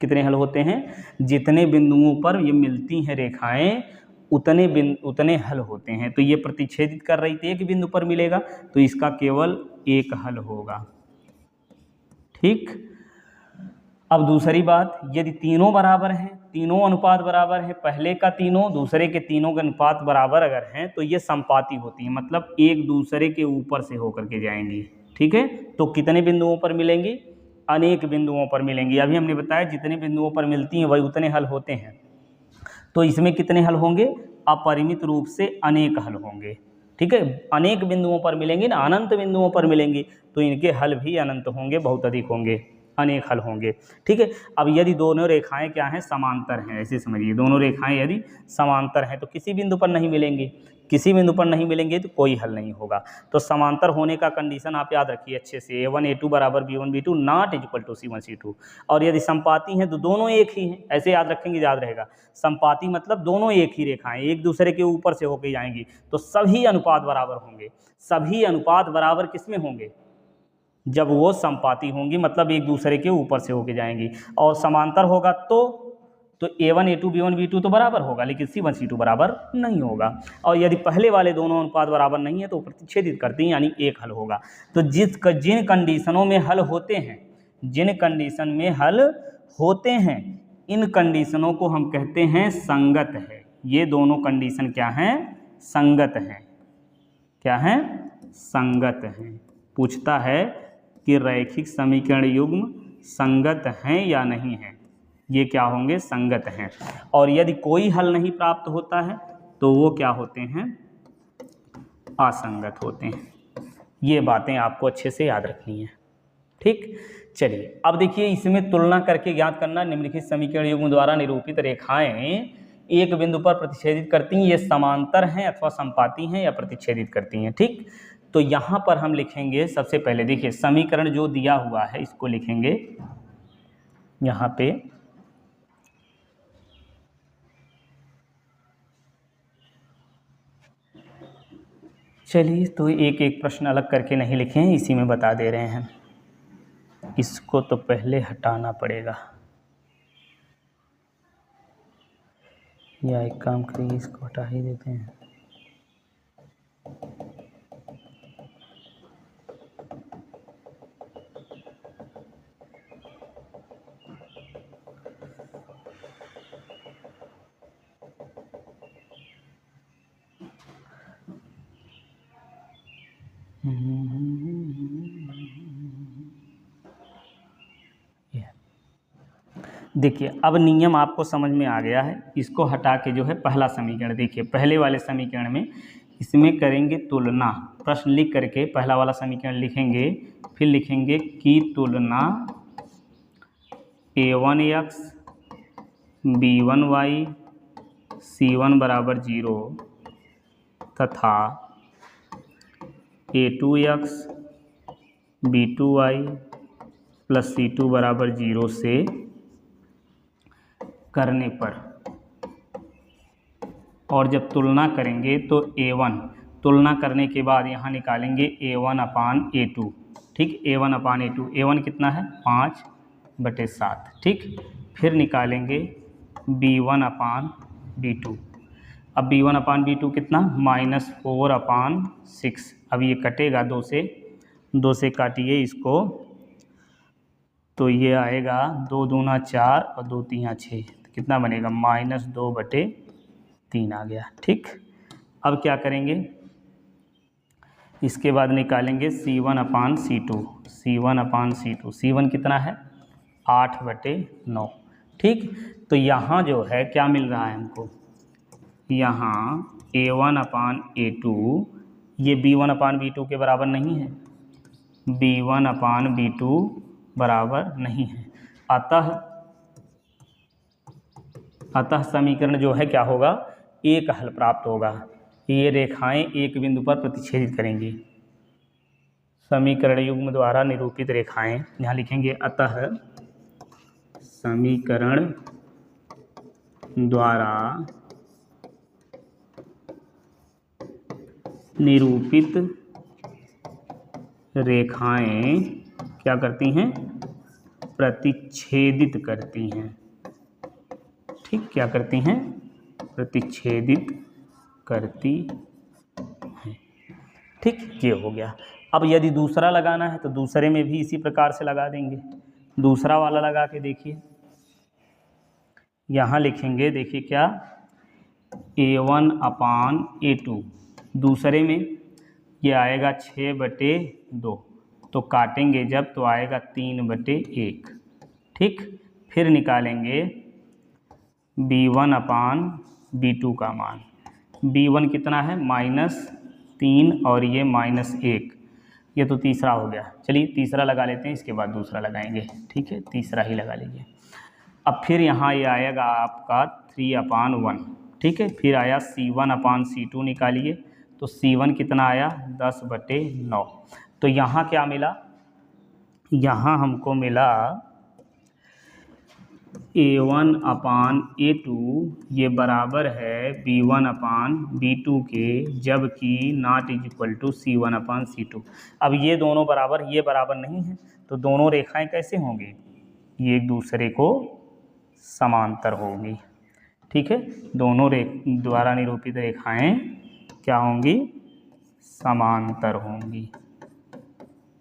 Speaker 1: कितने हल होते हैं? जितने बिंदुओं पर ये मिलती हैं रेखाएं उतने हल होते हैं। तो ये प्रतिच्छेदित कर रही थी, एक बिंदु पर मिलेगा, तो इसका केवल एक हल होगा। ठीक। अब दूसरी बात, यदि तीनों बराबर हैं, तीनों अनुपात बराबर है, पहले का तीनों दूसरे के तीनों के अनुपात बराबर अगर हैं, तो ये समपाती होती हैं, मतलब एक दूसरे के ऊपर से होकर के जाएंगी। ठीक है। तो कितने बिंदुओं पर मिलेंगी? अनेक बिंदुओं पर मिलेंगी। अभी हमने बताया जितने बिंदुओं पर मिलती हैं वही उतने हल होते हैं। तो इसमें कितने हल होंगे? अपरिमित रूप से अनेक हल होंगे। ठीक है। अनेक बिंदुओं पर मिलेंगे ना, अनंत बिंदुओं पर मिलेंगी, तो इनके हल भी अनंत होंगे, बहुत अधिक होंगे, अनेक हल होंगे। ठीक है। अब यदि दोनों रेखाएं क्या हैं? समांतर हैं, ऐसे समझिए, दोनों रेखाएं यदि समांतर हैं तो किसी बिंदु पर नहीं मिलेंगी, किसी बिंदु पर नहीं मिलेंगे तो कोई हल नहीं होगा। तो समांतर होने का कंडीशन आप याद रखिए अच्छे से, A1 A2 बराबर B1 B2 not equal to C1 C2। और यदि संपाती हैं तो दोनों एक ही हैं, ऐसे याद रखेंगे, याद रहेगा। संपाती मतलब दोनों एक ही रेखाएं एक दूसरे के ऊपर से होकर जाएंगी, तो सभी अनुपात बराबर होंगे। सभी अनुपात बराबर किसमें होंगे? जब वो संपाती होंगी, मतलब एक दूसरे के ऊपर से होके जाएंगी। और समांतर होगा तो A1 A2 B1 B2 तो बराबर होगा, लेकिन C1 C2 बराबर नहीं होगा। और यदि पहले वाले दोनों अनुपात बराबर नहीं है तो प्रतिच्छेदित करती हैं, यानी एक हल होगा। तो जिन कंडीशनों में हल होते हैं, जिन कंडीशन में हल होते हैं, इन कंडीशनों को हम कहते हैं संगत है। ये दोनों कंडीशन क्या हैं? संगत हैं। क्या हैं? संगत हैं। पूछता है कि रैखिक समीकरण युग्म संगत हैं या नहीं हैं? ये क्या होंगे? संगत हैं। और यदि कोई हल नहीं प्राप्त होता है तो वो क्या होते हैं? असंगत होते हैं। ये बातें आपको अच्छे से याद रखनी है। ठीक। चलिए अब देखिए, इसमें तुलना करके ज्ञात करना, निम्नलिखित समीकरण युग्म द्वारा निरूपित रेखाएं एक बिंदु पर प्रतिच्छेदित करती हैं, ये समांतर हैं अथवा संपाती हैं या प्रतिच्छेदित करती हैं। ठीक। तो यहाँ पर हम लिखेंगे, सबसे पहले देखिए समीकरण जो दिया हुआ है इसको लिखेंगे यहाँ पे। चलिए, तो एक एक प्रश्न अलग करके नहीं लिखे हैं, इसी में बता दे रहे हैं। इसको तो पहले हटाना पड़ेगा, या एक काम करिए इसको हटा ही देते हैं। देखिए अब नियम आपको समझ में आ गया है। इसको हटा के जो है पहला समीकरण देखिए, पहले वाले समीकरण में इसमें करेंगे तुलना, प्रश्न लिख करके पहला वाला समीकरण लिखेंगे, फिर लिखेंगे कि तुलना A1x B1y C1 बराबर 0 तथा A2x B2y प्लस C2 बराबर 0 से करने पर, और जब तुलना करेंगे तो A1, तुलना करने के बाद यहाँ निकालेंगे A1 अपान A2। ठीक। A1 अपान A2, A1 कितना है? 5/7। ठीक। फिर निकालेंगे B1 अपान B2। अब B1 अपान B2 कितना? -4/6। अब ये कटेगा 2 से काटिए इसको, तो ये आएगा 2 दूना 4 और 2 तीन 6, कितना बनेगा? -2/3 आ गया। ठीक। अब क्या करेंगे? इसके बाद निकालेंगे C1 अपान C2। C1 अपान C2, C1 कितना है? 8/9। ठीक। तो यहाँ जो है क्या मिल रहा है हमको? यहाँ A1 अपान A2, ये B1 अपान B2 के बराबर नहीं है, B1 अपान B2 बराबर नहीं है। अतः समीकरण जो है क्या होगा? एक हल प्राप्त होगा। ये रेखाएं एक बिंदु पर प्रतिच्छेदित करेंगी। समीकरण युग्म द्वारा निरूपित रेखाएं, यहाँ लिखेंगे अतः समीकरण द्वारा निरूपित रेखाएं क्या करती हैं? प्रतिच्छेदित करती हैं। ठीक। क्या करती हैं? प्रतिच्छेदित करती हैं। ठीक, ये हो गया। अब यदि दूसरा लगाना है तो दूसरे में भी इसी प्रकार से लगा देंगे। दूसरा वाला लगा के देखिए, यहाँ लिखेंगे, देखिए क्या, A1/A2। दूसरे में ये आएगा 6/2, तो काटेंगे जब तो आएगा 3/1। ठीक, फिर निकालेंगे B1/B2 का मान। B1 कितना है, -3 और ये -1, ये तो तीसरा हो गया। चलिए तीसरा लगा लेते हैं, इसके बाद दूसरा लगाएंगे। ठीक है, तीसरा ही लगा लीजिए। अब फिर यहाँ ये आएगा आपका 3/1। ठीक है, फिर आया C1/C2 निकालिए, तो C1 कितना आया, 10/9। तो यहाँ क्या मिला, यहाँ हमको मिला A1/A2 ये बराबर है B1/B2 के, जबकि not is equal to C1/C2। अब ये दोनों बराबर, ये बराबर नहीं है, तो दोनों रेखाएं कैसे होंगी, ये एक दूसरे को समांतर होंगी। ठीक है, दोनों द्वारा निरूपित रेखाएं क्या होंगी, समांतर होंगी,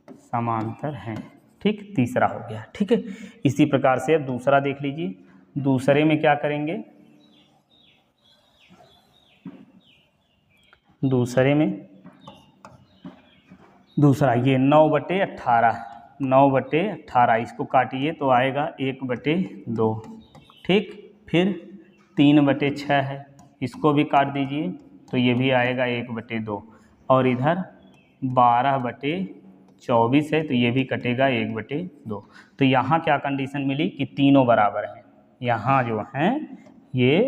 Speaker 1: समांतर हैं। ठीक, तीसरा हो गया। ठीक है, इसी प्रकार से अब दूसरा देख लीजिए। दूसरे में क्या करेंगे, दूसरे में दूसरा ये 9/18, 9/18, इसको काटिए तो आएगा 1/2। ठीक, फिर 3/6 है, इसको भी काट दीजिए तो ये भी आएगा 1/2, और इधर 12/24 है, तो ये भी कटेगा 1/2। तो यहाँ क्या कंडीशन मिली कि तीनों बराबर हैं, यहाँ जो हैं ये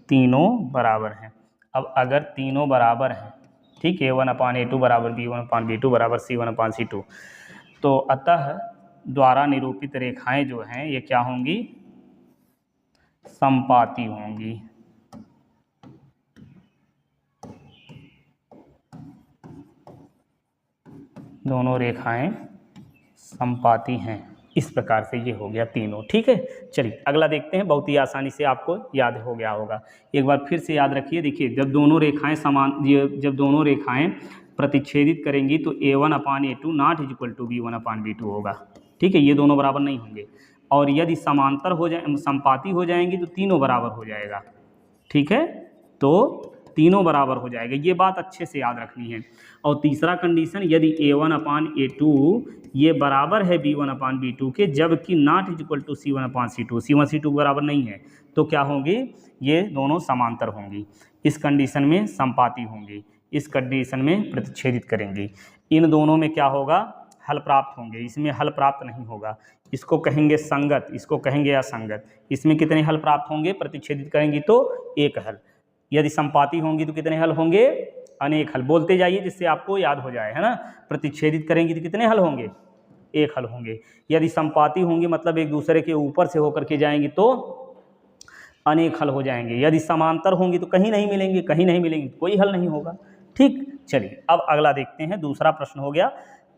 Speaker 1: तीनों बराबर हैं। अब अगर तीनों बराबर हैं, ठीक, A1/A2 बराबर B1/B2 बराबर C1/C2, तो अतः द्वारा निरूपित रेखाएं जो हैं ये क्या होंगी, समपाती होंगी। दोनों रेखाएं समपाती हैं। इस प्रकार से ये हो गया तीनों। ठीक है, चलिए अगला देखते हैं, बहुत ही आसानी से आपको याद हो गया होगा। एक बार फिर से याद रखिए, देखिए जब दोनों रेखाएं जब दोनों रेखाएं प्रतिच्छेदित करेंगी तो A1/A2 not is equal to B1/B2 होगा। ठीक है, ये दोनों बराबर नहीं होंगे, और यदि समांतर हो जाए, समपाती हो जाएंगी तो तीनों बराबर हो जाएगा। ठीक है, तो तीनों बराबर हो जाएगा, ये बात अच्छे से याद रखनी है। और तीसरा कंडीशन, यदि A1/A2 ये बराबर है B1/B2 के, जबकि not is equal to C1/C2, C1/C2 बराबर नहीं है, तो क्या होंगी, ये दोनों समांतर होंगी। इस कंडीशन में समपाती होंगी, इस कंडीशन में प्रतिच्छेदित करेंगी। इन दोनों में क्या होगा, हल प्राप्त होंगे, इसमें हल प्राप्त नहीं होगा। इसको कहेंगे संगत, इसको कहेंगे असंगत। इसमें कितने हल प्राप्त होंगे, प्रतिच्छेदित करेंगी तो एक हल। यदि संपाती होंगी तो कितने हल होंगे, अनेक हल। बोलते जाइए जिससे आपको याद हो जाए, है ना। प्रतिच्छेदित करेंगी तो कितने हल होंगे, एक हल होंगे। यदि संपाती होंगी मतलब एक दूसरे के ऊपर से होकर के जाएंगी तो अनेक हल हो जाएंगे। यदि समांतर होंगी तो कहीं नहीं मिलेंगे, कहीं नहीं मिलेंगे, कोई हल नहीं होगा। ठीक, चलिए अब अगला देखते हैं। दूसरा प्रश्न हो गया,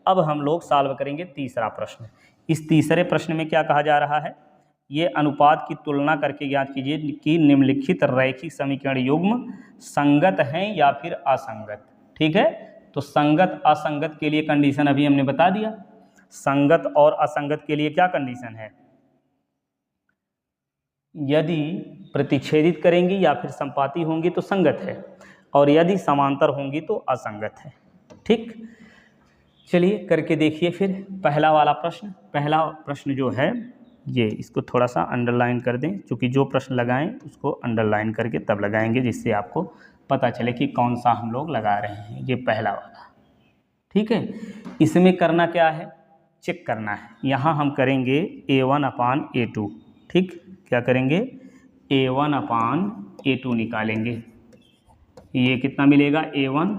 Speaker 1: अब हम लोग सॉल्व करेंगे तीसरा प्रश्न। इस तीसरे प्रश्न में क्या कहा जा रहा है, ये अनुपात की तुलना करके ज्ञात कीजिए कि निम्नलिखित रैखिक समीकरण युग्म संगत हैं या फिर असंगत। ठीक है, तो संगत असंगत के लिए कंडीशन अभी हमने बता दिया। संगत और असंगत के लिए क्या कंडीशन है, यदि प्रतिच्छेदित करेंगी या फिर संपाती होंगी तो संगत है, और यदि समांतर होंगी तो असंगत है। ठीक, चलिए करके देखिए फिर पहला वाला प्रश्न। पहला प्रश्न जो है ये, इसको थोड़ा सा अंडरलाइन कर दें, क्योंकि जो प्रश्न लगाएं उसको अंडरलाइन करके तब लगाएंगे, जिससे आपको पता चले कि कौन सा हम लोग लगा रहे हैं। ये पहला वाला, ठीक है। इसमें करना क्या है, चेक करना है। यहाँ हम करेंगे A1/A2। ठीक, क्या करेंगे, A1/A2 निकालेंगे। ये कितना मिलेगा, A1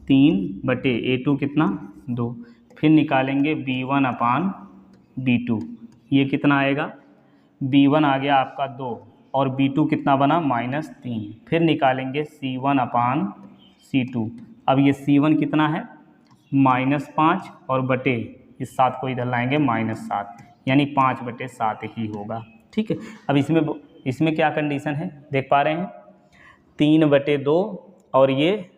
Speaker 1: 3/A2 कितना 2। फिर निकालेंगे B1/B2, ये कितना आएगा, B1 आ गया आपका 2 और B2 कितना बना -3। फिर निकालेंगे C1/C2। अब ये C1 कितना है -5 और बटे इस 7 को इधर लाएंगे -7, यानी 5/7 ही होगा। ठीक है, अब इसमें क्या कंडीशन है देख पा रहे हैं, 3/2 और ये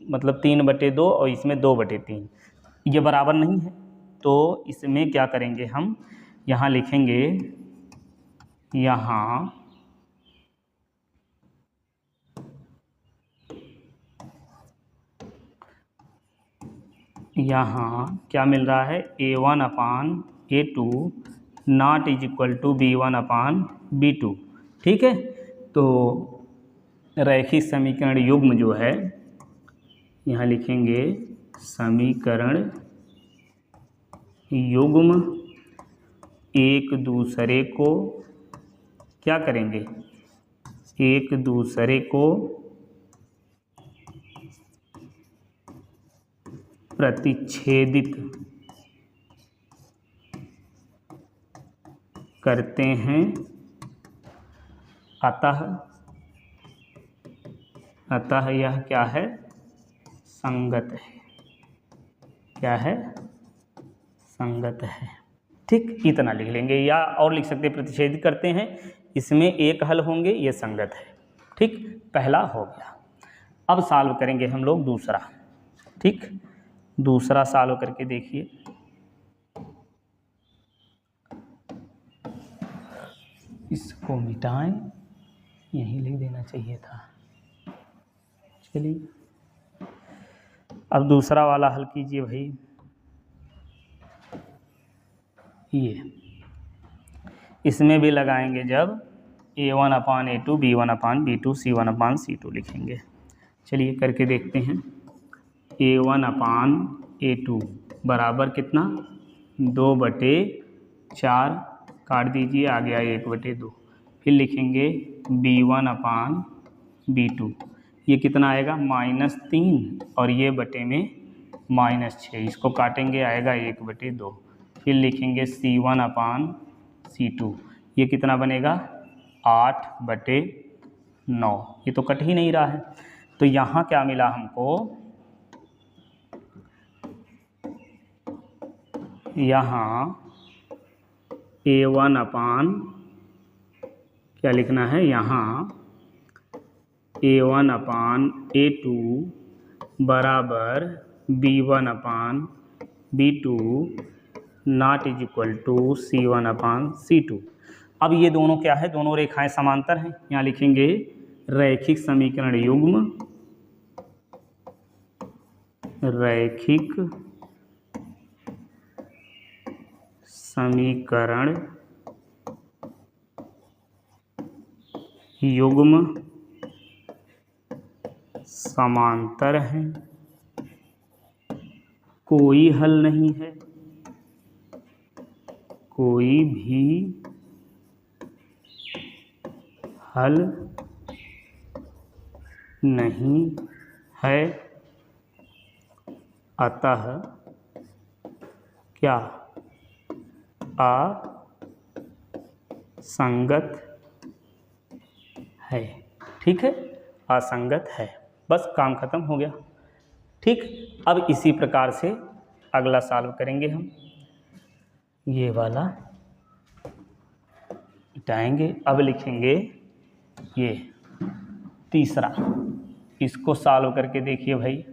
Speaker 1: मतलब 3/2 और इसमें 2/3, ये बराबर नहीं है। तो इसमें क्या करेंगे हम, यहाँ लिखेंगे, यहाँ क्या मिल रहा है, A1/A2 not is equal to B1/B2। ठीक है, तो रैखिक समीकरण युग्म जो है, यहाँ लिखेंगे समीकरण युग्म एक दूसरे को क्या करेंगे, एक दूसरे को प्रतिच्छेदित करते हैं, अतः यह क्या है, संगत है। क्या है, संगत है। ठीक, इतना लिख लेंगे, या और लिख सकते प्रतिच्छेदित करते हैं, इसमें एक हल होंगे, ये संगत है। ठीक, पहला हो गया। अब सॉल्व करेंगे हम लोग दूसरा। ठीक, दूसरा सॉल्व करके देखिए। इसको मिटाएं, यहीं लिख देना चाहिए था। चलिए अब दूसरा वाला हल कीजिए भाई। ये इसमें भी लगाएंगे जब A1/A2 B1/B2 C1/C2 लिखेंगे। चलिए करके देखते हैं। A1/A2 बराबर कितना, 2/4, काट दीजिए, आ गया 1/2। फिर लिखेंगे B1/B2, ये कितना आएगा, -3, और ये बटे में -6, इसको काटेंगे आएगा 1/2। फिर लिखेंगे C1/C2, ये कितना बनेगा, 8/9। ये तो कट ही नहीं रहा है। तो यहाँ क्या मिला हमको, यहाँ A1 क्या लिखना है, यहाँ A1/A2 बराबर B1/B2 not is equal to C1/C2। अब ये दोनों क्या है, दोनों रेखाएं समांतर हैं। यहाँ लिखेंगे रैखिक समीकरण युग्म, रैखिक समीकरण युग्म समांतर हैं, कोई हल नहीं है, कोई भी हल नहीं है, अतः क्या, असंगत है। ठीक है, असंगत है। बस काम खत्म हो गया। ठीक, अब इसी प्रकार से अगला सॉल्व करेंगे हम। ये वाला मिटाएंगे, अब लिखेंगे ये तीसरा। इसको सॉल्व करके देखिए भाई।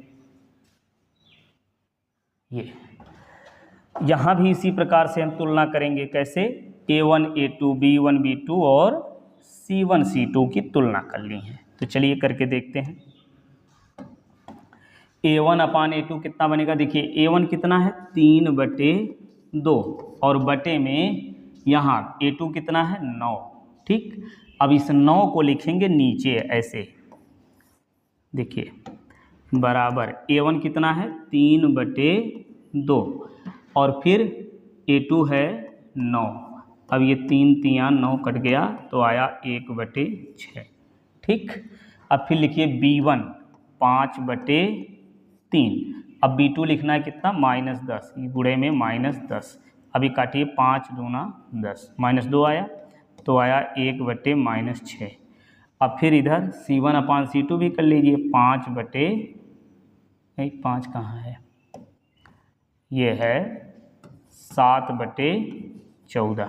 Speaker 1: ये यहाँ भी इसी प्रकार से हम तुलना करेंगे, कैसे, A1/A2 B1/B2 और C1/C2 की तुलना कर ली है। तो चलिए करके देखते हैं। A1/A2 कितना बनेगा, देखिए A1 कितना है, 3/2, और बटे में यहाँ A2 कितना है, 9। ठीक, अब इस 9 को लिखेंगे नीचे ऐसे, देखिए बराबर A1 कितना है, 3/2, और फिर A2 है 9। अब ये 3 3 9 कट गया, तो आया 1/6। ठीक, अब फिर लिखिए B1 5/3। अब B2 लिखना है कितना, -10, गुणे में -10। अभी काटिए, 5 दूना 10, -2 आया, तो आया 1/-6। अब फिर इधर C1/C2 भी कर लीजिए, 5 कहाँ है, ये है 7/14,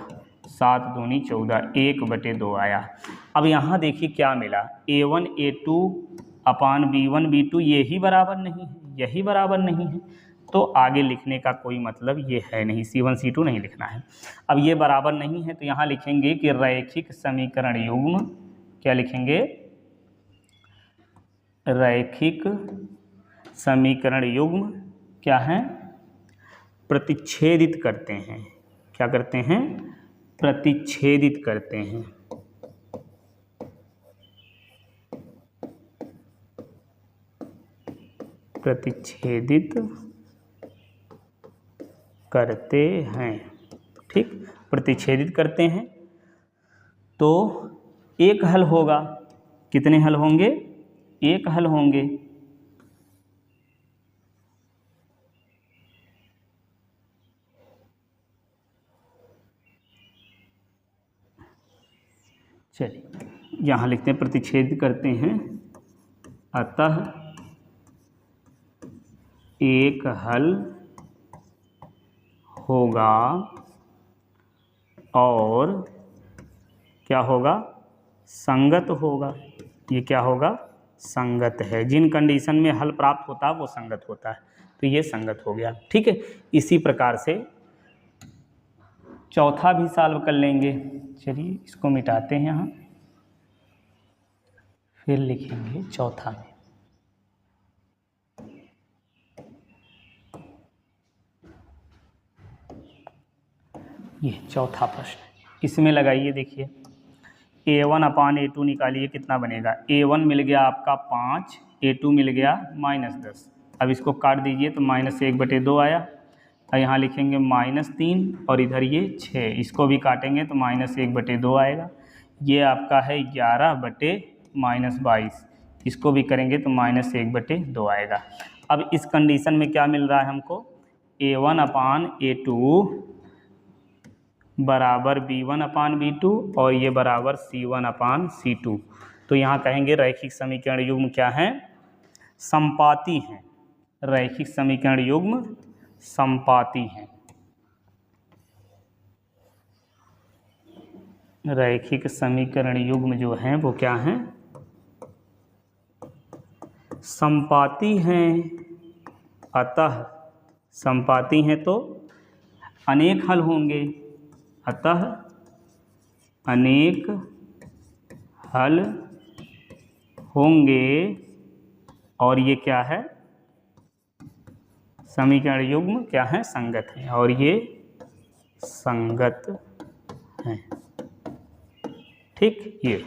Speaker 1: 7 दूनी 14, 1/2 आया। अब यहाँ देखिए क्या मिला, A1 A2 अपान B1 B2 यही बराबर नहीं है, यही बराबर नहीं है, तो आगे लिखने का कोई मतलब ये है नहीं, C1 C2 नहीं लिखना है। अब ये बराबर नहीं है तो यहाँ लिखेंगे कि रैखिक समीकरण युग्म, क्या लिखेंगे, रैखिक समीकरण युग्म क्या है, प्रतिच्छेदित करते हैं। क्या करते हैं, प्रतिच्छेदित करते हैं। प्रतिच्छेदित करते हैं, ठीक, प्रतिच्छेदित करते हैं। तो एक हल होगा, कितने हल होंगे, एक हल होंगे। चलिए यहाँ लिखते हैं प्रतिच्छेदित करते हैं, अतः एक हल होगा और क्या होगा, संगत होगा। ये क्या होगा, संगत है। जिन कंडीशन में हल प्राप्त होता है वो संगत होता है, तो ये संगत हो गया। ठीक है, इसी प्रकार से चौथा भी सॉल्व कर लेंगे। चलिए इसको मिटाते हैं यहाँ, फिर लिखेंगे चौथा में। ये चौथा प्रश्न, इसमें लगाइए, देखिए A1 अपान A2 निकालिए, कितना बनेगा, A1 मिल गया आपका 5, A2 मिल गया -10। अब इसको काट दीजिए तो -1/2 आया, और यहाँ लिखेंगे -3 और इधर ये 6, इसको भी काटेंगे तो -1/2 आएगा। ये आपका है 11/-22, इसको भी करेंगे तो -1/2 आएगा। अब इस कंडीशन में क्या मिल रहा है हमको, A1 अपान A2 बराबर B1 अपान B2 और ये बराबर C1 अपान C2। तो यहाँ कहेंगे रैखिक समीकरण युग्म क्या है, समपाती हैं। रैखिक समीकरण युग्म समपाती हैं। रैखिक समीकरण युग्म जो हैं वो क्या हैं, समपाती हैं। अतः समपाती हैं तो अनेक हल होंगे, अतः अनेक हल होंगे। और ये क्या है, समीकरण युग्म क्या है, संगत है, और ये संगत है। ठीक, ये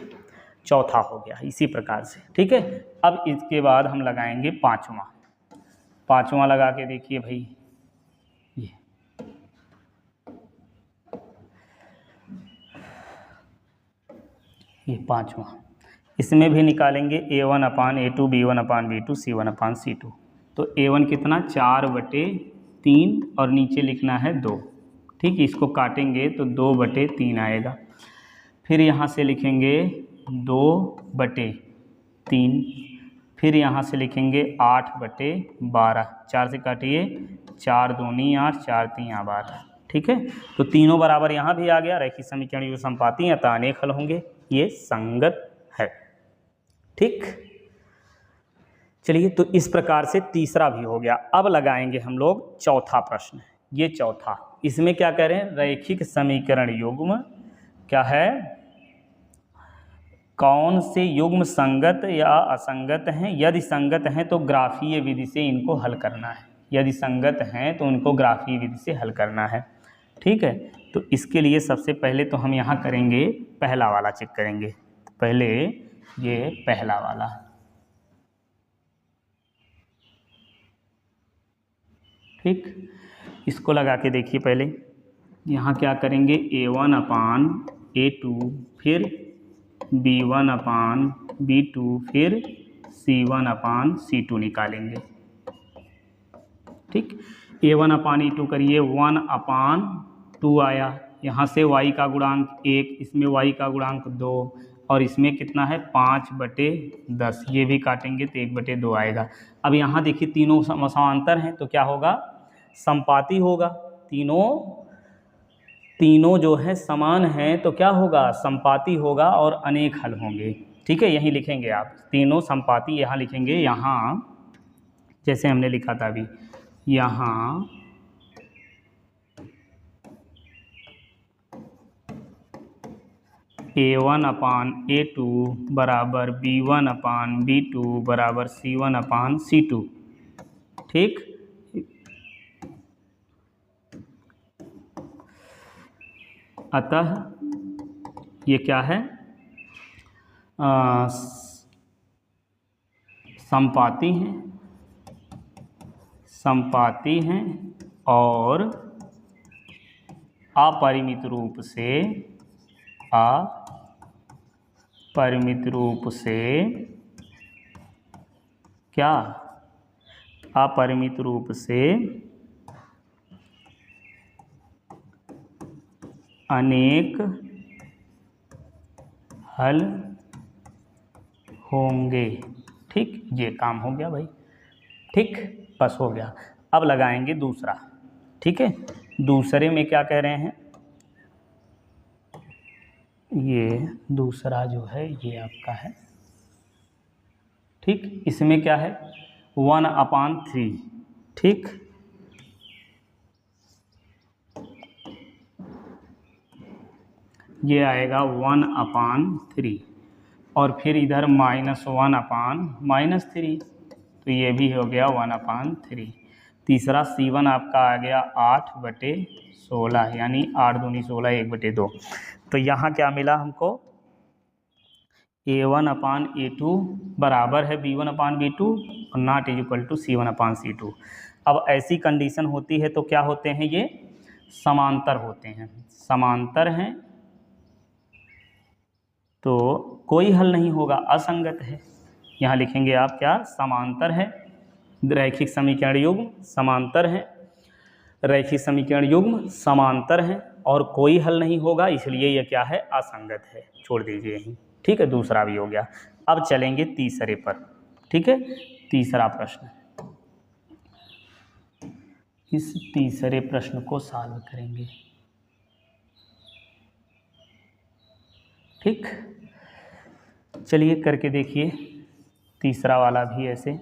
Speaker 1: चौथा हो गया इसी प्रकार से। ठीक है, अब इसके बाद हम लगाएंगे पांचवा लगा के देखिए भाई, ये पांचवा, इसमें भी निकालेंगे A1 अपान A2 B1 अपान B2 C1 अपान C2। तो A1 कितना, 4/3 और नीचे लिखना है 2। ठीक, इसको काटेंगे तो 2/3 आएगा। फिर यहाँ से लिखेंगे 2/3, फिर यहाँ से लिखेंगे 8/12, 4 से काटिए, 4 दूनी 8, 4 3 12। ठीक है, तो तीनों बराबर यहाँ भी आ गया। रैखिक समीकरण युग्म समपाती हैं, अतः अनेक हल होंगे, ये संगत है। ठीक, चलिए तो इस प्रकार से तीसरा भी हो गया। अब लगाएंगे हम लोग चौथा प्रश्न। ये चौथा, इसमें क्या कह रहे हैं, रैखिक समीकरण युग्म क्या है, कौन से युग्म संगत या असंगत हैं। यदि संगत हैं तो ग्राफीय विधि से इनको हल करना है। यदि संगत हैं तो उनको ग्राफीय विधि से हल करना है। ठीक है, तो इसके लिए सबसे पहले तो हम यहाँ करेंगे, पहला वाला चेक करेंगे। पहले ये पहला वाला, ठीक, इसको लगा के देखिए। पहले यहाँ क्या करेंगे, A1 अपान A2, फिर B1 अपान B2, फिर C1 अपान C2 निकालेंगे। ठीक, A1 अपान E2 करिए, 1/2 आया। यहाँ से y का गुणांक 1, इसमें y का गुणांक 2, और इसमें कितना है 5/10। ये भी काटेंगे तो 1/2 आएगा। अब यहाँ देखिए तीनों समांतर हैं तो क्या होगा, समपाती होगा। तीनों तीनों जो है समान हैं तो क्या होगा, संपाती होगा और अनेक हल होंगे। ठीक है, यहीं लिखेंगे आप, तीनों संपाती यहाँ लिखेंगे, यहाँ जैसे हमने लिखा था अभी, यहाँ A1/A2 बराबर B1/B2 बराबर C1/C2। ठीक, अतः ये क्या है, संपाती हैं और अपरिमित रूप से क्या, अपरिमित रूप से अनेक हल होंगे। ठीक, ये काम हो गया भाई। ठीक, बस हो गया। अब लगाएंगे दूसरा। ठीक है, दूसरे में क्या कह रहे हैं, ये दूसरा जो है ये आपका है। ठीक, इसमें क्या है 1/3। ठीक, ये आएगा 1/3 और फिर इधर -1/-3, तो ये भी हो गया 1/3। तीसरा C1 आपका आ गया 8/16, यानी 8 दूनी 16, 1/2। तो यहाँ क्या मिला हमको, A1/A2 बराबर है B1/B2 और नॉट इक्वल टू C1/C2। अब ऐसी कंडीशन होती है तो क्या होते हैं, ये समांतर होते हैं। समांतर हैं तो कोई हल नहीं होगा, असंगत है। यहाँ लिखेंगे आप क्या, समांतर है, रैखिक समीकरण युग्म समांतर है, रैखिक समीकरण युग्म समांतर है और कोई हल नहीं होगा, इसलिए यह क्या है, असंगत है। छोड़ दीजिए यहीं। ठीक है, दूसरा भी हो गया। अब चलेंगे तीसरे पर। ठीक है, तीसरा प्रश्न, इस तीसरे प्रश्न को सॉल्व करेंगे। ठीक, चलिए करके देखिए तीसरा वाला भी ऐसे।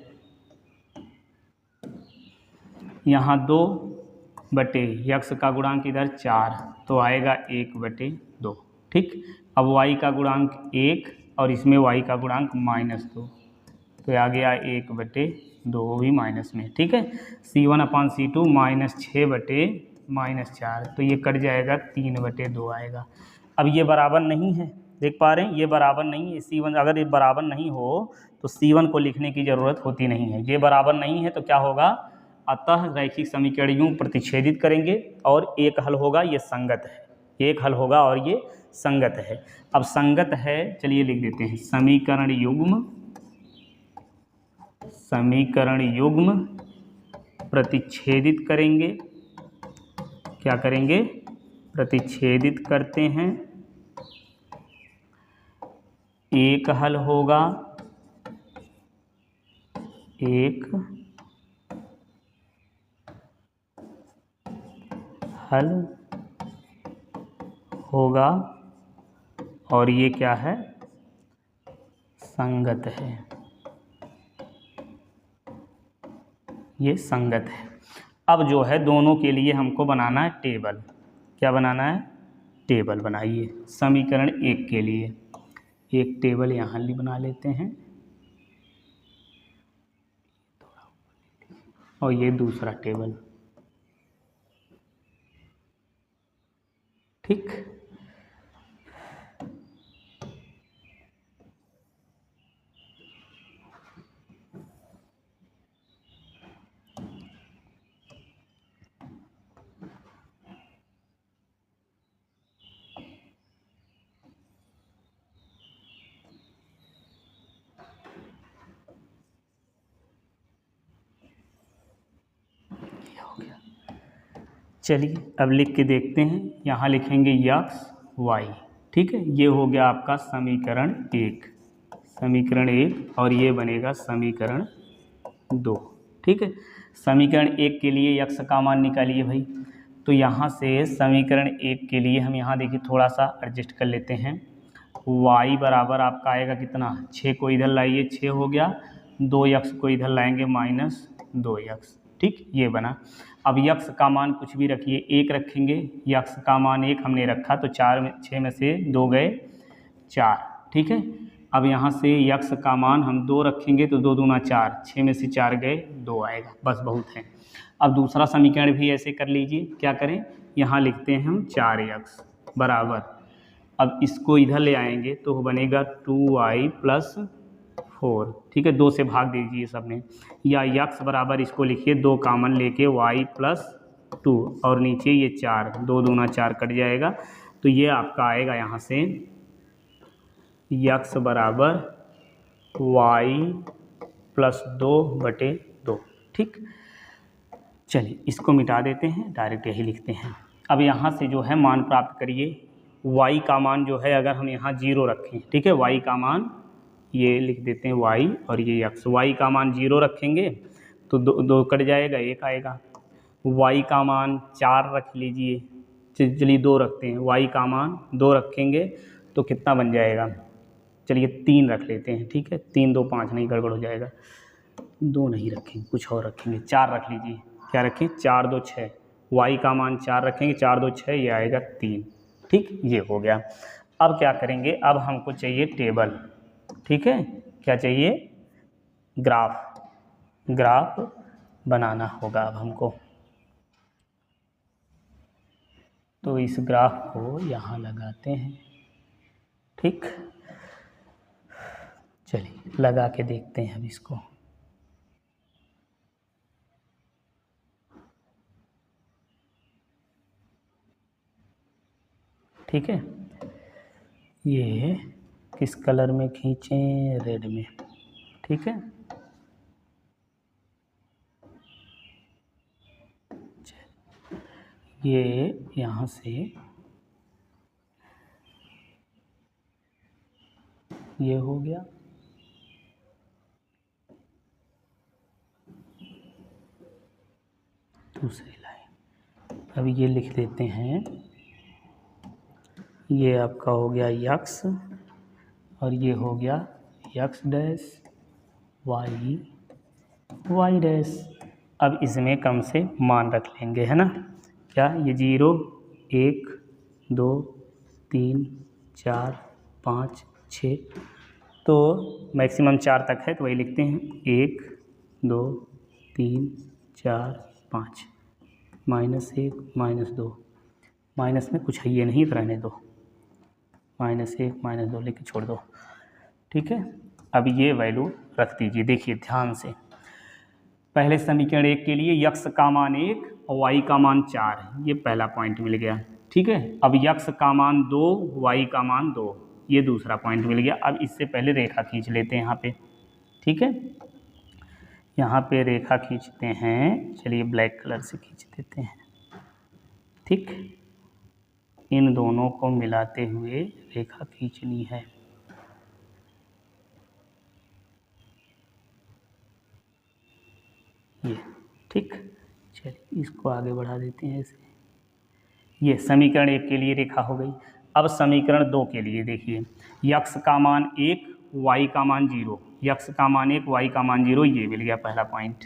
Speaker 1: यहाँ 2/x का गुणांक इधर 4, तो आएगा 1/2। ठीक, अब y का गुणांक 1 और इसमें y का गुणांक -2, तो आ गया 1/2 भी माइनस में। ठीक है, C1/C2 -6/-4, तो ये कट जाएगा 3/2 आएगा। अब ये बराबर नहीं है, देख पा रहे हैं, ये बराबर नहीं है। C1 अगर ये बराबर नहीं हो तो C1 को लिखने की ज़रूरत होती नहीं है। ये बराबर नहीं है तो क्या होगा, अतः रैखिक समीकरण यूं प्रतिच्छेदित करेंगे और एक हल होगा, ये संगत है। एक हल होगा और ये संगत है। अब संगत है, चलिए लिख देते हैं, समीकरण युग्म प्रतिच्छेदित करेंगे। क्या करेंगे, प्रतिच्छेदित करते हैं, एक हल होगा, एक हल होगा और ये क्या है, संगत है। ये संगत है। अब जो है दोनों के लिए हमको बनाना है टेबल। क्या बनाना है, टेबल बनाइए। समीकरण 1 के लिए एक टेबल यहाँ बना लेते हैं और ये दूसरा टेबल। ठीक, चलिए अब लिख के देखते हैं। यहाँ लिखेंगे x y। ठीक है, ये हो गया आपका समीकरण 1 और ये बनेगा समीकरण 2। ठीक है, समीकरण 1 के लिए x का मान निकालिए भाई। तो यहाँ से समीकरण 1 के लिए हम यहाँ देखिए थोड़ा सा एडजस्ट कर लेते हैं। y बराबर आपका आएगा कितना, 6 को इधर लाइए 6 हो गया, 2x को इधर लाएंगे -2x, ठीक ये बना। अब x का मान कुछ भी रखिए, 1 रखेंगे, x का मान 1 हमने रखा तो 6 में से 2 गए 4, ठीक है। अब यहाँ से x का मान हम 2 रखेंगे तो 2 दूना 4, 6 में से 4 गए 2 आएगा, बस बहुत है। अब दूसरा समीकरण भी ऐसे कर लीजिए, क्या करें, यहाँ लिखते हैं हम 4x बराबर, अब इसको इधर ले आएंगे तो बनेगा 2y + 4, ठीक है, 2 से भाग दीजिए सब में, या x बराबर इसको लिखिए 2 कामन लेके y + 2 और नीचे ये 4, 2 दूना 4 कट जाएगा, तो ये आपका आएगा यहाँ से x बराबर y + 2/2, ठीक। चलिए इसको मिटा देते हैं, डायरेक्ट यही लिखते हैं। अब यहाँ से जो है मान प्राप्त करिए, y का मान जो है अगर हम यहाँ 0 रखें, ठीक है, y का मान ये लिख देते हैं y और ये x, y का मान 0 रखेंगे तो 2 कट जाएगा, 1 आएगा। y का मान 4 रख लीजिए, चलिए 2 रखते हैं, y का मान 2 रखेंगे तो कितना बन जाएगा, चलिए 3 रख लेते हैं, ठीक है, 3 2 5 नहीं, गड़बड़ हो जाएगा, 2 नहीं रखेंगे, कुछ और रखेंगे, 4 रख लीजिए, क्या रखें, 4 2 6, y का मान 4 रखेंगे, 4 2 6, ये आएगा 3, ठीक, ये हो गया। अब क्या करेंगे, अब हमको चाहिए टेबल, ठीक है, क्या चाहिए, ग्राफ बनाना होगा अब हमको। तो इस ग्राफ को यहाँ लगाते हैं, ठीक, चलिए लगा के देखते हैं अब इसको। ठीक है, ये किस कलर में खींचें, रेड में, ठीक है। ये यहाँ से ये हो गया, दूसरी लाइन, अब ये लिख देते हैं, ये आपका हो गया x और ये हो गया x डैश y डैश। अब इसमें कम से मान रख लेंगे, है ना, क्या ये 0 1 2 3 4 5 6, तो मैक्सिमम 4 तक है तो वही लिखते हैं, 1 2 3 4 5, -1 -2, माइनस में कुछ है ये नहीं, रहने दो, -1 -2 लिख के छोड़ दो, ठीक है। अब ये वैल्यू रख दीजिए, देखिए ध्यान से, पहले समीकरण 1 के लिए x का मान 1 और y का मान 4, ये पहला पॉइंट मिल गया, ठीक है। अब x का मान 2, y का मान 2, ये दूसरा पॉइंट मिल गया। अब इससे पहले रेखा खींच लेते हैं यहाँ पे, ठीक है, यहाँ पे रेखा खींचते हैं, चलिए ब्लैक कलर से खींच देते हैं, ठीक, इन दोनों को मिलाते हुए रेखा खींचनी है, ये, ठीक, चलिए इसको आगे बढ़ा देते हैं ऐसे, ये समीकरण 1 के लिए रेखा हो गई। अब समीकरण 2 के लिए देखिए, x का मान 1 y का मान 0, x का मान 1 y का मान 0, ये मिल गया पहला पॉइंट,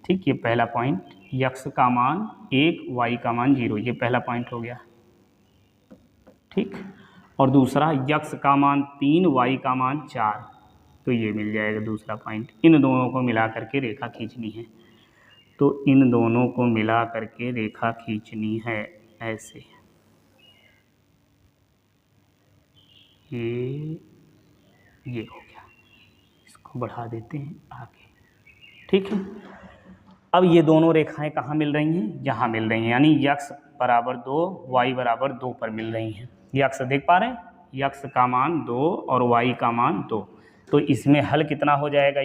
Speaker 1: ठीक, ये पहला पॉइंट, x का मान 1 y का मान 0, ये पहला पॉइंट हो गया, ठीक। और दूसरा x का मान 3 y का मान 4, तो ये मिल जाएगा दूसरा पॉइंट। इन दोनों को मिला करके रेखा खींचनी है, तो इन दोनों को मिला करके रेखा खींचनी है ऐसे, ये हो गया, इसको बढ़ा देते हैं आगे, ठीक है। अब ये दोनों रेखाएं कहाँ मिल रही हैं, यहाँ मिल रही हैं, यानी x बराबर 2 y बराबर 2 पर मिल रही हैं। x देख पा रहे हैं, x का मान 2 और y का मान 2, तो इसमें हल कितना हो जाएगा,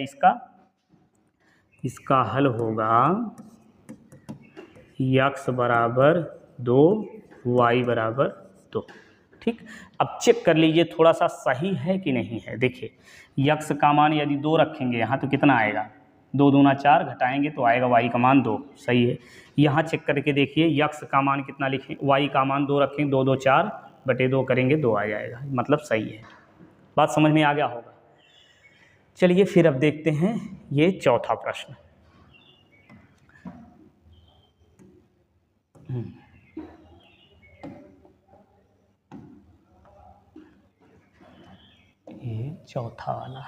Speaker 1: इसका हल होगा x बराबर 2 y बराबर 2, ठीक। अब चेक कर लीजिए थोड़ा सा सही है कि नहीं है, देखिए x का मान यदि 2 रखेंगे यहाँ तो कितना आएगा, 2 दूना 4, घटाएंगे तो आएगा y का मान 2। सही है। यहाँ चेक करके देखिए x का मान कितना लिखें, y का मान 2 रखें, 2 2 4 बटे 2 करेंगे 2 आ जाएगा, मतलब सही है। बात समझ में आ गया होगा। चलिए फिर अब देखते हैं ये चौथा प्रश्न। ये चौथा वाला,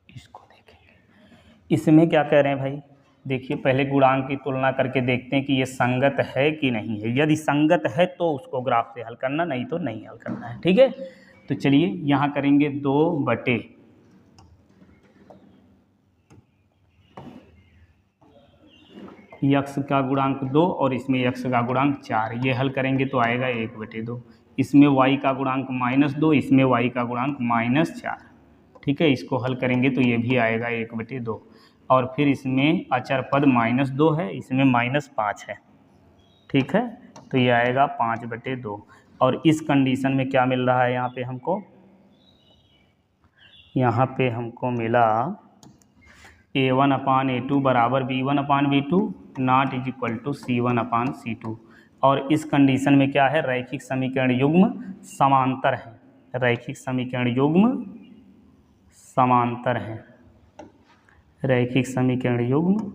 Speaker 1: इसको देखेंगे। इसमें क्या कह रहे हैं भाई, देखिए पहले गुणांक की तुलना करके देखते हैं कि ये संगत है कि नहीं है। यदि संगत है तो उसको ग्राफ से हल करना, नहीं तो नहीं हल करना है। ठीक है, तो चलिए यहाँ करेंगे 2 बटे यक्स का गुणांक 2 और इसमें यक्स का गुणांक 4, ये हल करेंगे तो आएगा 1 बटे 2। इसमें y का गुणांक -2, इसमें y का गुणांक -4। ठीक है, इसको हल करेंगे तो ये भी आएगा 1 बटे 2। और फिर इसमें अचर पद -2 है, इसमें -5 है। ठीक है, तो ये आएगा 5 बटे 2। और इस कंडीशन में क्या मिल रहा है यहाँ पे हमको, यहाँ पे हमको मिला a1/a2 बराबर b1/b2 not is equal to c1/c2। और इस कंडीशन में क्या है, रैखिक समीकरण युग्म समांतर है। रैखिक समीकरण युग्म समांतर है। रैखिक समीकरण युग्म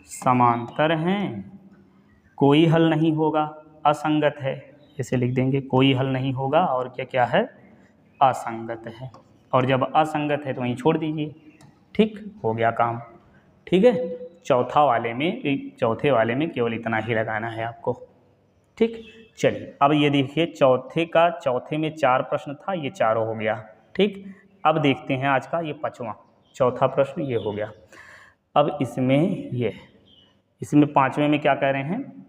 Speaker 1: समांतर हैं, कोई हल नहीं होगा, असंगत है। इसे लिख देंगे, कोई हल नहीं होगा और क्या क्या है, असंगत है। और जब असंगत है तो वहीं छोड़ दीजिए। ठीक, हो गया काम। ठीक है, चौथे वाले में केवल इतना ही लगाना है आपको। ठीक, चलिए अब ये देखिए चौथे में 4 प्रश्न था, ये चारों हो गया। ठीक, अब देखते हैं आज का ये 5वां चौथा प्रश्न, ये हो गया। अब इसमें 5वें में क्या कह रहे हैं,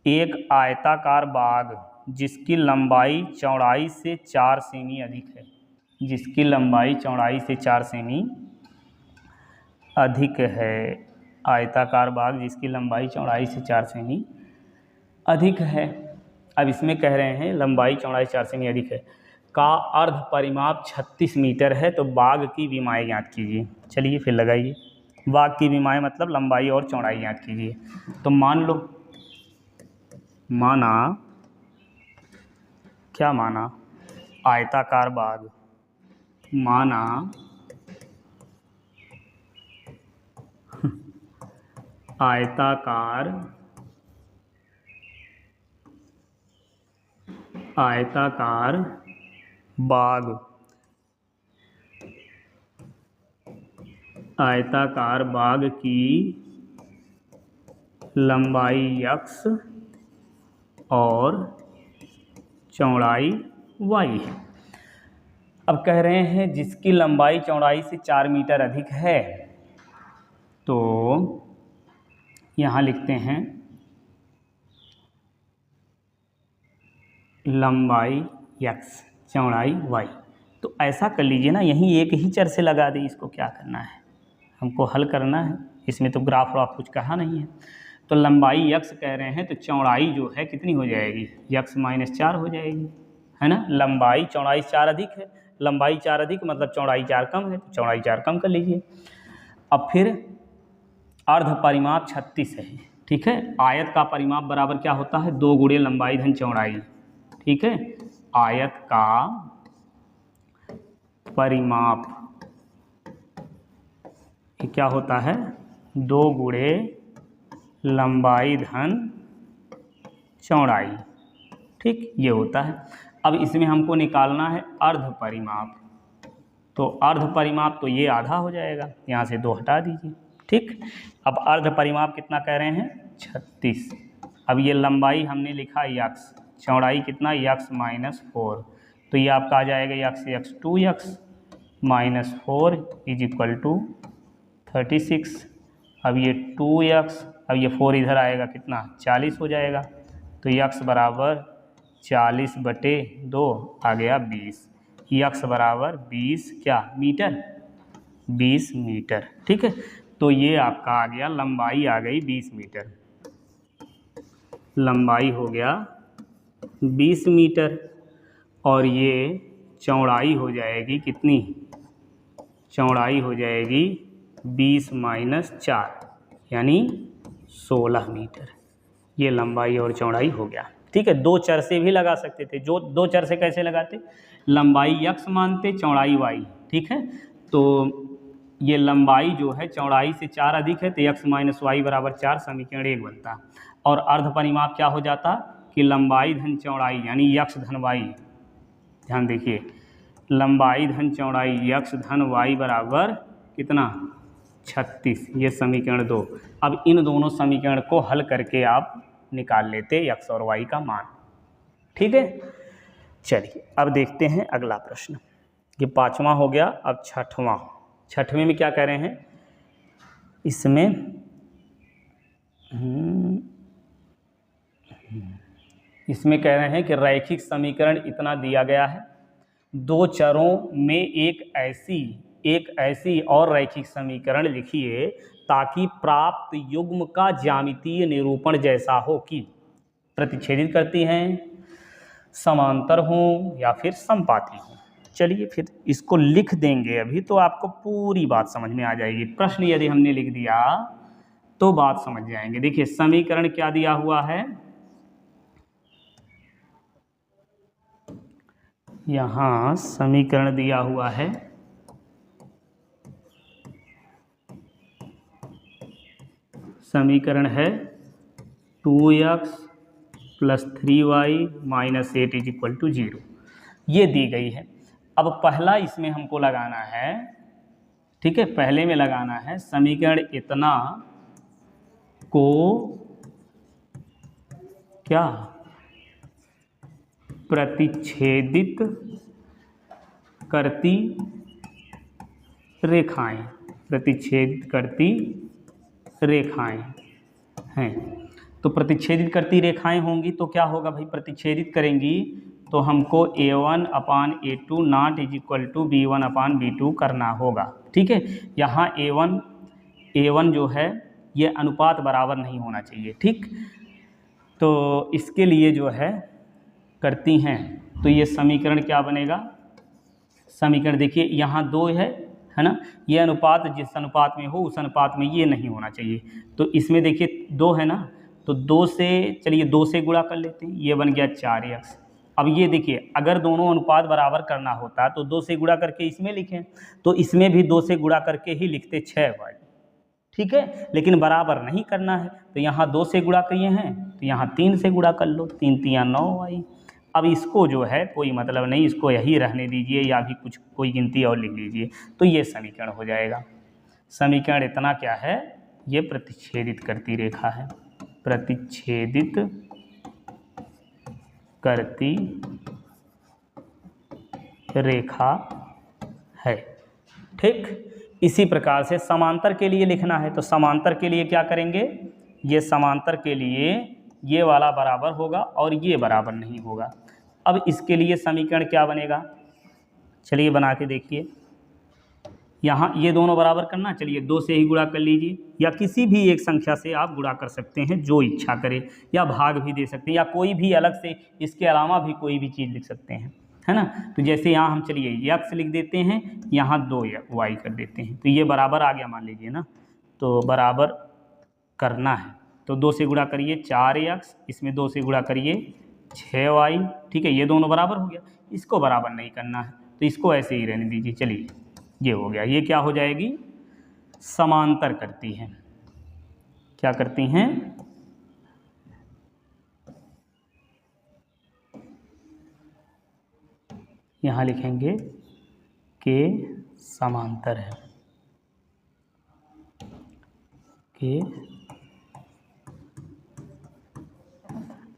Speaker 1: एक आयताकार बाग जिसकी लंबाई चौड़ाई से 4 सेमी अधिक है। जिसकी लंबाई चौड़ाई से 4 सेमी अधिक है। आयताकार बाग जिसकी लंबाई चौड़ाई से 4 सेमी अधिक है। अब इसमें कह रहे हैं लंबाई चौड़ाई 4 सेमी अधिक है का अर्ध परिमाप 36 मीटर है, तो बाग की विमाएँ ज्ञात कीजिए। चलिए फिर लगाइए, बाग की विमाएँ मतलब लंबाई और चौड़ाई ज्ञात कीजिए। तो मान लो, माना क्या माना, आयताकार बाग, माना आयताकार बाग, आयताकार बाग की लंबाई x और चौड़ाई y है। अब कह रहे हैं जिसकी लंबाई चौड़ाई से 4 मीटर अधिक है, तो यहाँ लिखते हैं लंबाई x चौड़ाई y। तो ऐसा कर लीजिए ना, यहीं एक ही चर से लगा दी, इसको क्या करना है, हमको हल करना है। इसमें तो ग्राफ व्राफ कुछ कहा नहीं है। तो लंबाई x कह रहे हैं, तो चौड़ाई जो है कितनी हो जाएगी, x - 4 हो जाएगी, है ना। लंबाई चौड़ाई 4 अधिक है, लंबाई 4 अधिक मतलब चौड़ाई 4 कम है, तो चौड़ाई 4 कम कर लीजिए। अब फिर अर्ध परिमाप 36 है। ठीक है, आयत का परिमाप बराबर क्या होता है, 2 गुणे लंबाई धन चौड़ाई। ठीक है, आयत का परिमाप क्या होता है, 2 गुणे लंबाई धन चौड़ाई। ठीक, ये होता है। अब इसमें हमको निकालना है अर्ध परिमाप। तो अर्ध परिमाप तो ये आधा हो जाएगा, यहाँ से 2 हटा दीजिए। ठीक, अब अर्ध परिमाप कितना कह रहे हैं, 36। अब ये लंबाई हमने लिखा x, चौड़ाई कितना x - 4, तो ये आपका आ जाएगा x 2x - 4 is equal to 36। अब ये 2x, अब ये 4 इधर आएगा कितना, 40 हो जाएगा। तो x बराबर 40 बटे 2 आ गया 20। x बराबर 20 क्या मीटर, 20 मीटर। ठीक है, तो ये आपका आ गया, लंबाई आ गई 20 मीटर, लंबाई हो गया 20 मीटर। और ये चौड़ाई हो जाएगी कितनी, चौड़ाई हो जाएगी 20 माइनस 4 यानी 16 मीटर। ये लंबाई और चौड़ाई हो गया। ठीक है, दो चर से भी लगा सकते थे। जो दो चर से कैसे लगाते, लंबाई x मानते, चौड़ाई y। ठीक है, तो ये लंबाई जो है चौड़ाई से 4 अधिक है तो x माइनस वाई बराबर 4 समीकरण 1 बनता। और अर्ध परिमाप क्या हो जाता कि लंबाई धन चौड़ाई यानी x धन y। ध्यान देखिए, लंबाई धन चौड़ाई x धन y बराबर कितना 36। ये समीकरण 2। अब इन दोनों समीकरण को हल करके आप निकाल लेते x और y का मान। ठीक है, चलिए अब देखते हैं अगला प्रश्न। ये 5वां हो गया। अब 6वें में क्या कह रहे हैं, इसमें कह रहे हैं कि रैखिक समीकरण इतना दिया गया है, दो चरों में एक ऐसी और रैखिक समीकरण लिखिए ताकि प्राप्त युग्म का ज्यामितीय निरूपण जैसा हो कि प्रतिच्छेदित करती हैं, समांतर हों या फिर समपाती हों। चलिए फिर इसको लिख देंगे अभी तो आपको पूरी बात समझ में आ जाएगी। प्रश्न यदि हमने लिख दिया तो बात समझ जाएंगे। देखिए समीकरण क्या दिया हुआ है, यहाँ समीकरण दिया हुआ है समीकरण है 2x + 3y - 8 = 0। ये दी गई है। अब पहला इसमें हमको लगाना है, ठीक है, पहले में लगाना है समीकरण इतना को क्या प्रतिच्छेदित करती रेखाएं, प्रतिच्छेदित करती रेखाएं हैं। तो प्रतिच्छेदित करती रेखाएं होंगी तो क्या होगा भाई, प्रतिच्छेदित करेंगी तो हमको a1/a2 नॉट = b1/b2 करना होगा। ठीक है, यहाँ a1 जो है ये अनुपात बराबर नहीं होना चाहिए। ठीक, तो इसके लिए जो है करती हैं तो ये समीकरण क्या बनेगा, समीकरण देखिए यहाँ 2 है ना, ये अनुपात जिस अनुपात में हो उस अनुपात में ये नहीं होना चाहिए। तो इसमें देखिए 2 है ना, तो 2 से चलिए 2 से गुणा कर लेते हैं, ये बन गया 4x। अब ये देखिए अगर दोनों अनुपात बराबर करना होता तो 2 से गुणा करके इसमें लिखें, तो इसमें भी 2 से गुणा करके ही लिखते 6y। ठीक है, लेकिन बराबर नहीं करना है तो यहाँ 2 से गुणा किए हैं तो यहाँ 3 से गुणा कर लो, 3 × 3 = 9y। अब इसको जो है कोई मतलब नहीं, इसको यही रहने दीजिए या भी कुछ कोई गिनती और लिख लीजिए तो ये समीकरण हो जाएगा। समीकरण इतना क्या है, ये प्रतिच्छेदित करती रेखा है, प्रतिच्छेदित करती रेखा है। ठीक, इसी प्रकार से समांतर के लिए लिखना है तो समांतर के लिए क्या करेंगे, ये समांतर के लिए ये वाला बराबर होगा और ये बराबर नहीं होगा। अब इसके लिए समीकरण क्या बनेगा, चलिए बना के देखिए। यहाँ ये दोनों बराबर करना, चलिए 2 से ही गुणा कर लीजिए या किसी भी एक संख्या से आप गुणा कर सकते हैं जो इच्छा करे, या भाग भी दे सकते हैं या कोई भी अलग से इसके अलावा भी कोई भी चीज़ लिख सकते हैं, है ना। तो जैसे यहाँ हम चलिए x लिख देते हैं, यहाँ 2y कर देते हैं तो ये बराबर आ गया मान लीजिए ना, तो बराबर करना है तो 2 से गुणा करिए 4x, इसमें 2 से गुणा करिए 6y। ठीक है, ये दोनों बराबर हो गया, इसको बराबर नहीं करना है तो इसको ऐसे ही रहने दीजिए। चलिए ये हो गया, ये क्या हो जाएगी, समांतर करती हैं। क्या करती हैं, यहाँ लिखेंगे के समांतर है, के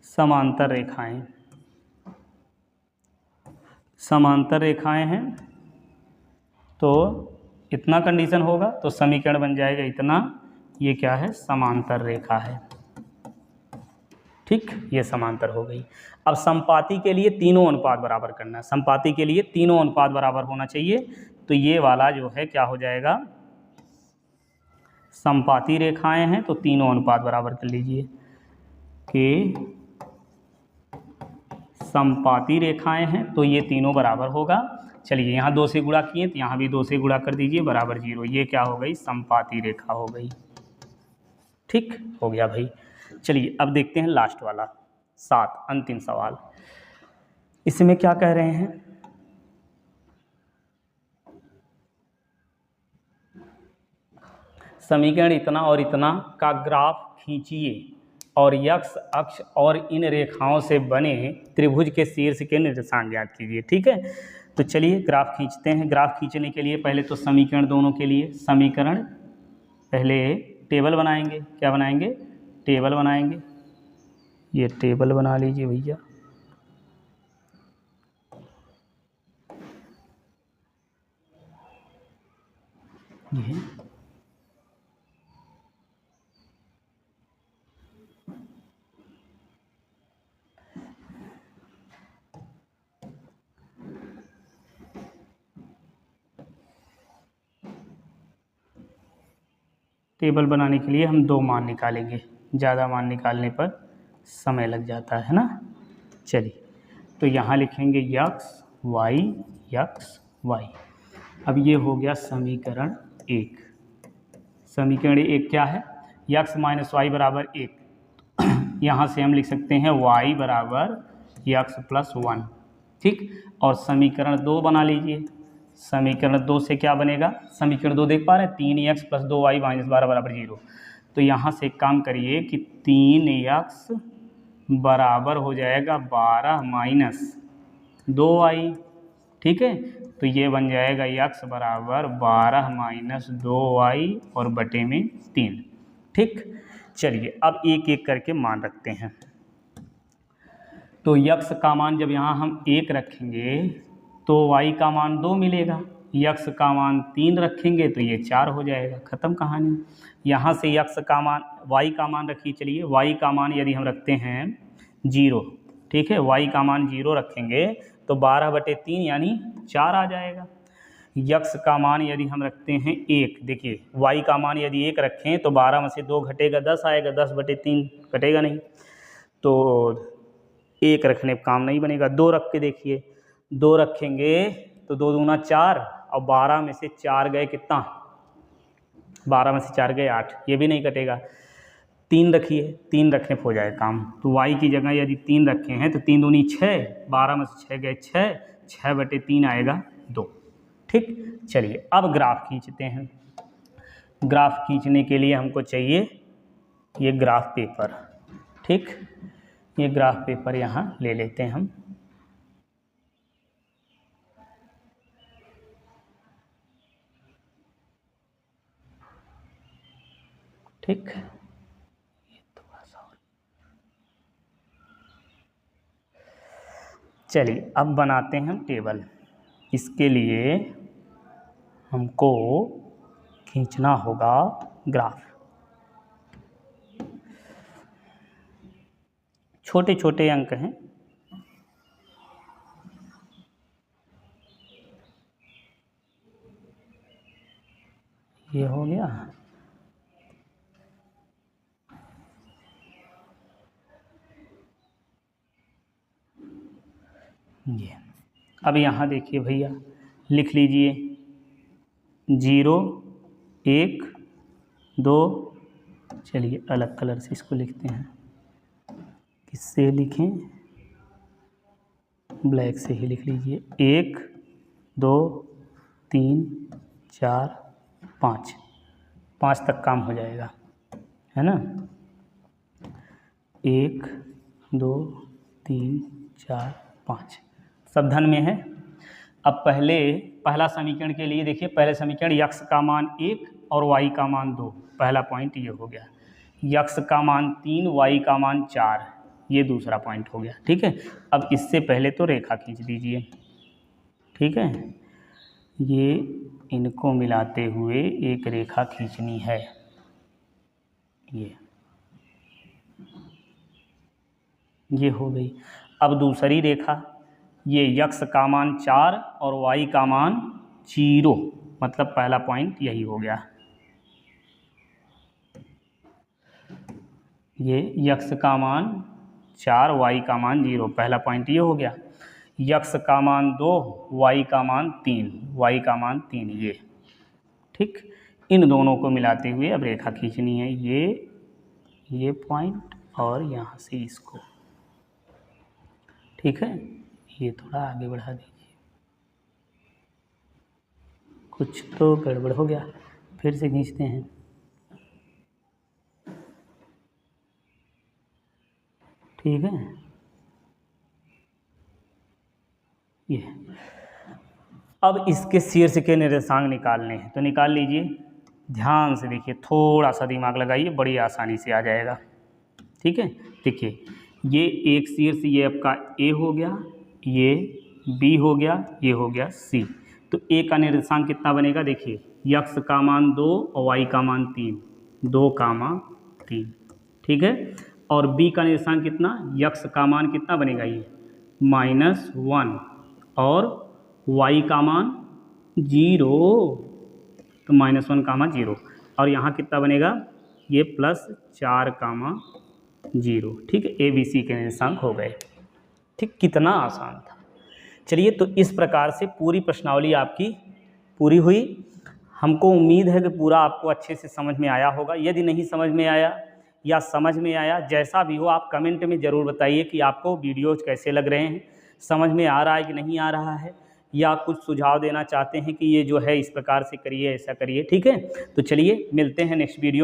Speaker 1: समांतर रेखाएं, समांतर रेखाएं हैं तो इतना कंडीशन होगा तो समीकरण बन जाएगा इतना, ये क्या है, समांतर रेखा है। ठीक, ये समांतर हो गई। अब समपाती के लिए तीनों अनुपात बराबर करना है, समपाती के लिए तीनों अनुपात बराबर होना चाहिए तो ये वाला जो है क्या हो जाएगा, समपाती रेखाएं हैं तो तीनों अनुपात बराबर कर लीजिए कि समपाती रेखाएं हैं तो ये तीनों बराबर होगा चलिए यहाँ 2 से गुणा किए तो यहाँ भी 2 से गुणा कर दीजिए बराबर 0। ये क्या हो गई, समपाती रेखा हो गई। ठीक हो गया भाई। चलिए अब देखते हैं लास्ट वाला 7, अंतिम सवाल। इसमें क्या कह रहे हैं, समीकरण इतना और इतना का ग्राफ खींचिए और x अक्ष और इन रेखाओं से बने त्रिभुज के शीर्ष के निर्देशांक ज्ञात कीजिए। ठीक है, तो चलिए ग्राफ खींचते हैं। ग्राफ खींचने के लिए पहले तो समीकरण दोनों के लिए समीकरण पहले टेबल बनाएंगे। क्या बनाएंगे, टेबल बनाएंगे। ये टेबल बना लीजिए भैया। ये टेबल बनाने के लिए हम 2 मान निकालेंगे, ज़्यादा मान निकालने पर समय लग जाता है ना। चलिए तो यहाँ लिखेंगे x y। अब ये हो गया समीकरण 1। समीकरण 1 क्या है, x माइनस वाई बराबर 1। यहाँ से हम लिख सकते हैं y बराबर x प्लस 1। ठीक, और समीकरण 2 बना लीजिए। समीकरण 2 से क्या बनेगा, समीकरण 2 देख पा रहे हैं, 3x प्लस 2y माइनस 12 बराबर 0। तो यहाँ से एक काम करिए कि 3x बराबर हो जाएगा 12 माइनस 2y। ठीक है, तो ये बन जाएगा x बराबर 12 माइनस 2y और बटे में 3। ठीक, चलिए अब एक एक करके मान रखते हैं। तो x का मान जब यहाँ हम 1 रखेंगे तो y का मान 2 मिलेगा, x का मान 3 रखेंगे तो ये 4 हो जाएगा, ख़त्म कहानी। यहाँ से x का मान, y का मान रखिए। चलिए y का मान यदि हम रखते हैं 0, ठीक है, y का मान 0 रखेंगे तो 12/3 यानी 4 आ जाएगा। x का मान यदि हम रखते हैं 1, देखिए y का मान यदि 1 रखें तो 12 में से 2 घटेगा 10 आएगा, 10/3 घटेगा नहीं, तो 1 रखने पर काम नहीं बनेगा। 2 रख के देखिए, 2 रखेंगे तो 2 दूना 4 और 12 में से 4 गए कितना, 12 में से 4 गए 8, ये भी नहीं कटेगा। 3 रखिए, 3 रखने पर हो जाए काम। तो y की जगह यदि 3 रखे हैं तो 3 दूनी 6, 12 में से 6 गए 6, 6/3 आएगा 2। ठीक, चलिए अब ग्राफ खींचते हैं। ग्राफ खींचने के लिए हमको चाहिए ये ग्राफ पेपर। ठीक, ये ग्राफ पेपर यहाँ ले लेते हैं हम। ठीक, ये थोड़ा सा और, चलिए अब बनाते हैं हम टेबल। इसके लिए हमको खींचना होगा ग्राफ। छोटे छोटे अंक हैं, ये हो गया। ये अब यहाँ देखिए भैया, लिख लीजिए 0 1 2। चलिए अलग कलर से इसको लिखते हैं। किससे लिखें, ब्लैक से ही लिख लीजिए। 1 2 3 4 5, 5 तक काम हो जाएगा, है ना। 1 2 3 4 5 सब धन में है। अब पहला समीकरण के लिए देखिए, पहले समीकरण x का मान 1 और y का मान 2, पहला पॉइंट ये हो गया। x का मान 3, y का मान 4, ये दूसरा पॉइंट हो गया। ठीक है, अब इससे पहले तो रेखा खींच दीजिए। ठीक है, ये इनको मिलाते हुए एक रेखा खींचनी है। ये हो गई। अब दूसरी रेखा, ये x का मान 4 और y का मान 0, मतलब पहला पॉइंट यही हो गया। ये x का मान 4, y का मान 0, पहला पॉइंट ये हो गया। यक्स का मान 2, वाई का मान 3, वाई का मान 3 ये, ठीक। इन दोनों को मिलाते हुए अब रेखा खींचनी है, ये पॉइंट और यहाँ से इसको, ठीक है। ये थोड़ा आगे बढ़ा दीजिए, कुछ तो गड़बड़ हो गया, फिर से खींचते हैं। ठीक है, ये अब इसके शीर्ष के निर्देशांक निकालने हैं, तो निकाल लीजिए। ध्यान से देखिए, थोड़ा सा दिमाग लगाइए, बड़ी आसानी से आ जाएगा। ठीक है, देखिए ये एक शीर्ष, ये आपका ए हो गया, ये बी हो गया, ये हो गया सी। तो ए का निर्देशांक कितना बनेगा, देखिए यक्स का मान 2 और वाई का मान 3, 2,3, ठीक है। और बी का निर्देशांक कितना, यक्स का मान कितना बनेगा, ये -1 और y का मान 0, तो -1 कामा 0, और यहाँ कितना बनेगा, ये +4,0। ठीक है, ए बी सी के निर्देशांक हो गए। ठीक, कितना आसान था। चलिए, तो इस प्रकार से पूरी प्रश्नावली आपकी पूरी हुई। हमको उम्मीद है कि पूरा आपको अच्छे से समझ में आया होगा। यदि नहीं समझ में आया या समझ में आया, जैसा भी हो, आप कमेंट में ज़रूर बताइए कि आपको वीडियोज़ कैसे लग रहे हैं, समझ में आ रहा है कि नहीं आ रहा है, या कुछ सुझाव देना चाहते हैं कि ये जो है इस प्रकार से करिए, ऐसा करिए। ठीक है, तो चलिए मिलते हैं नेक्स्ट वीडियो में।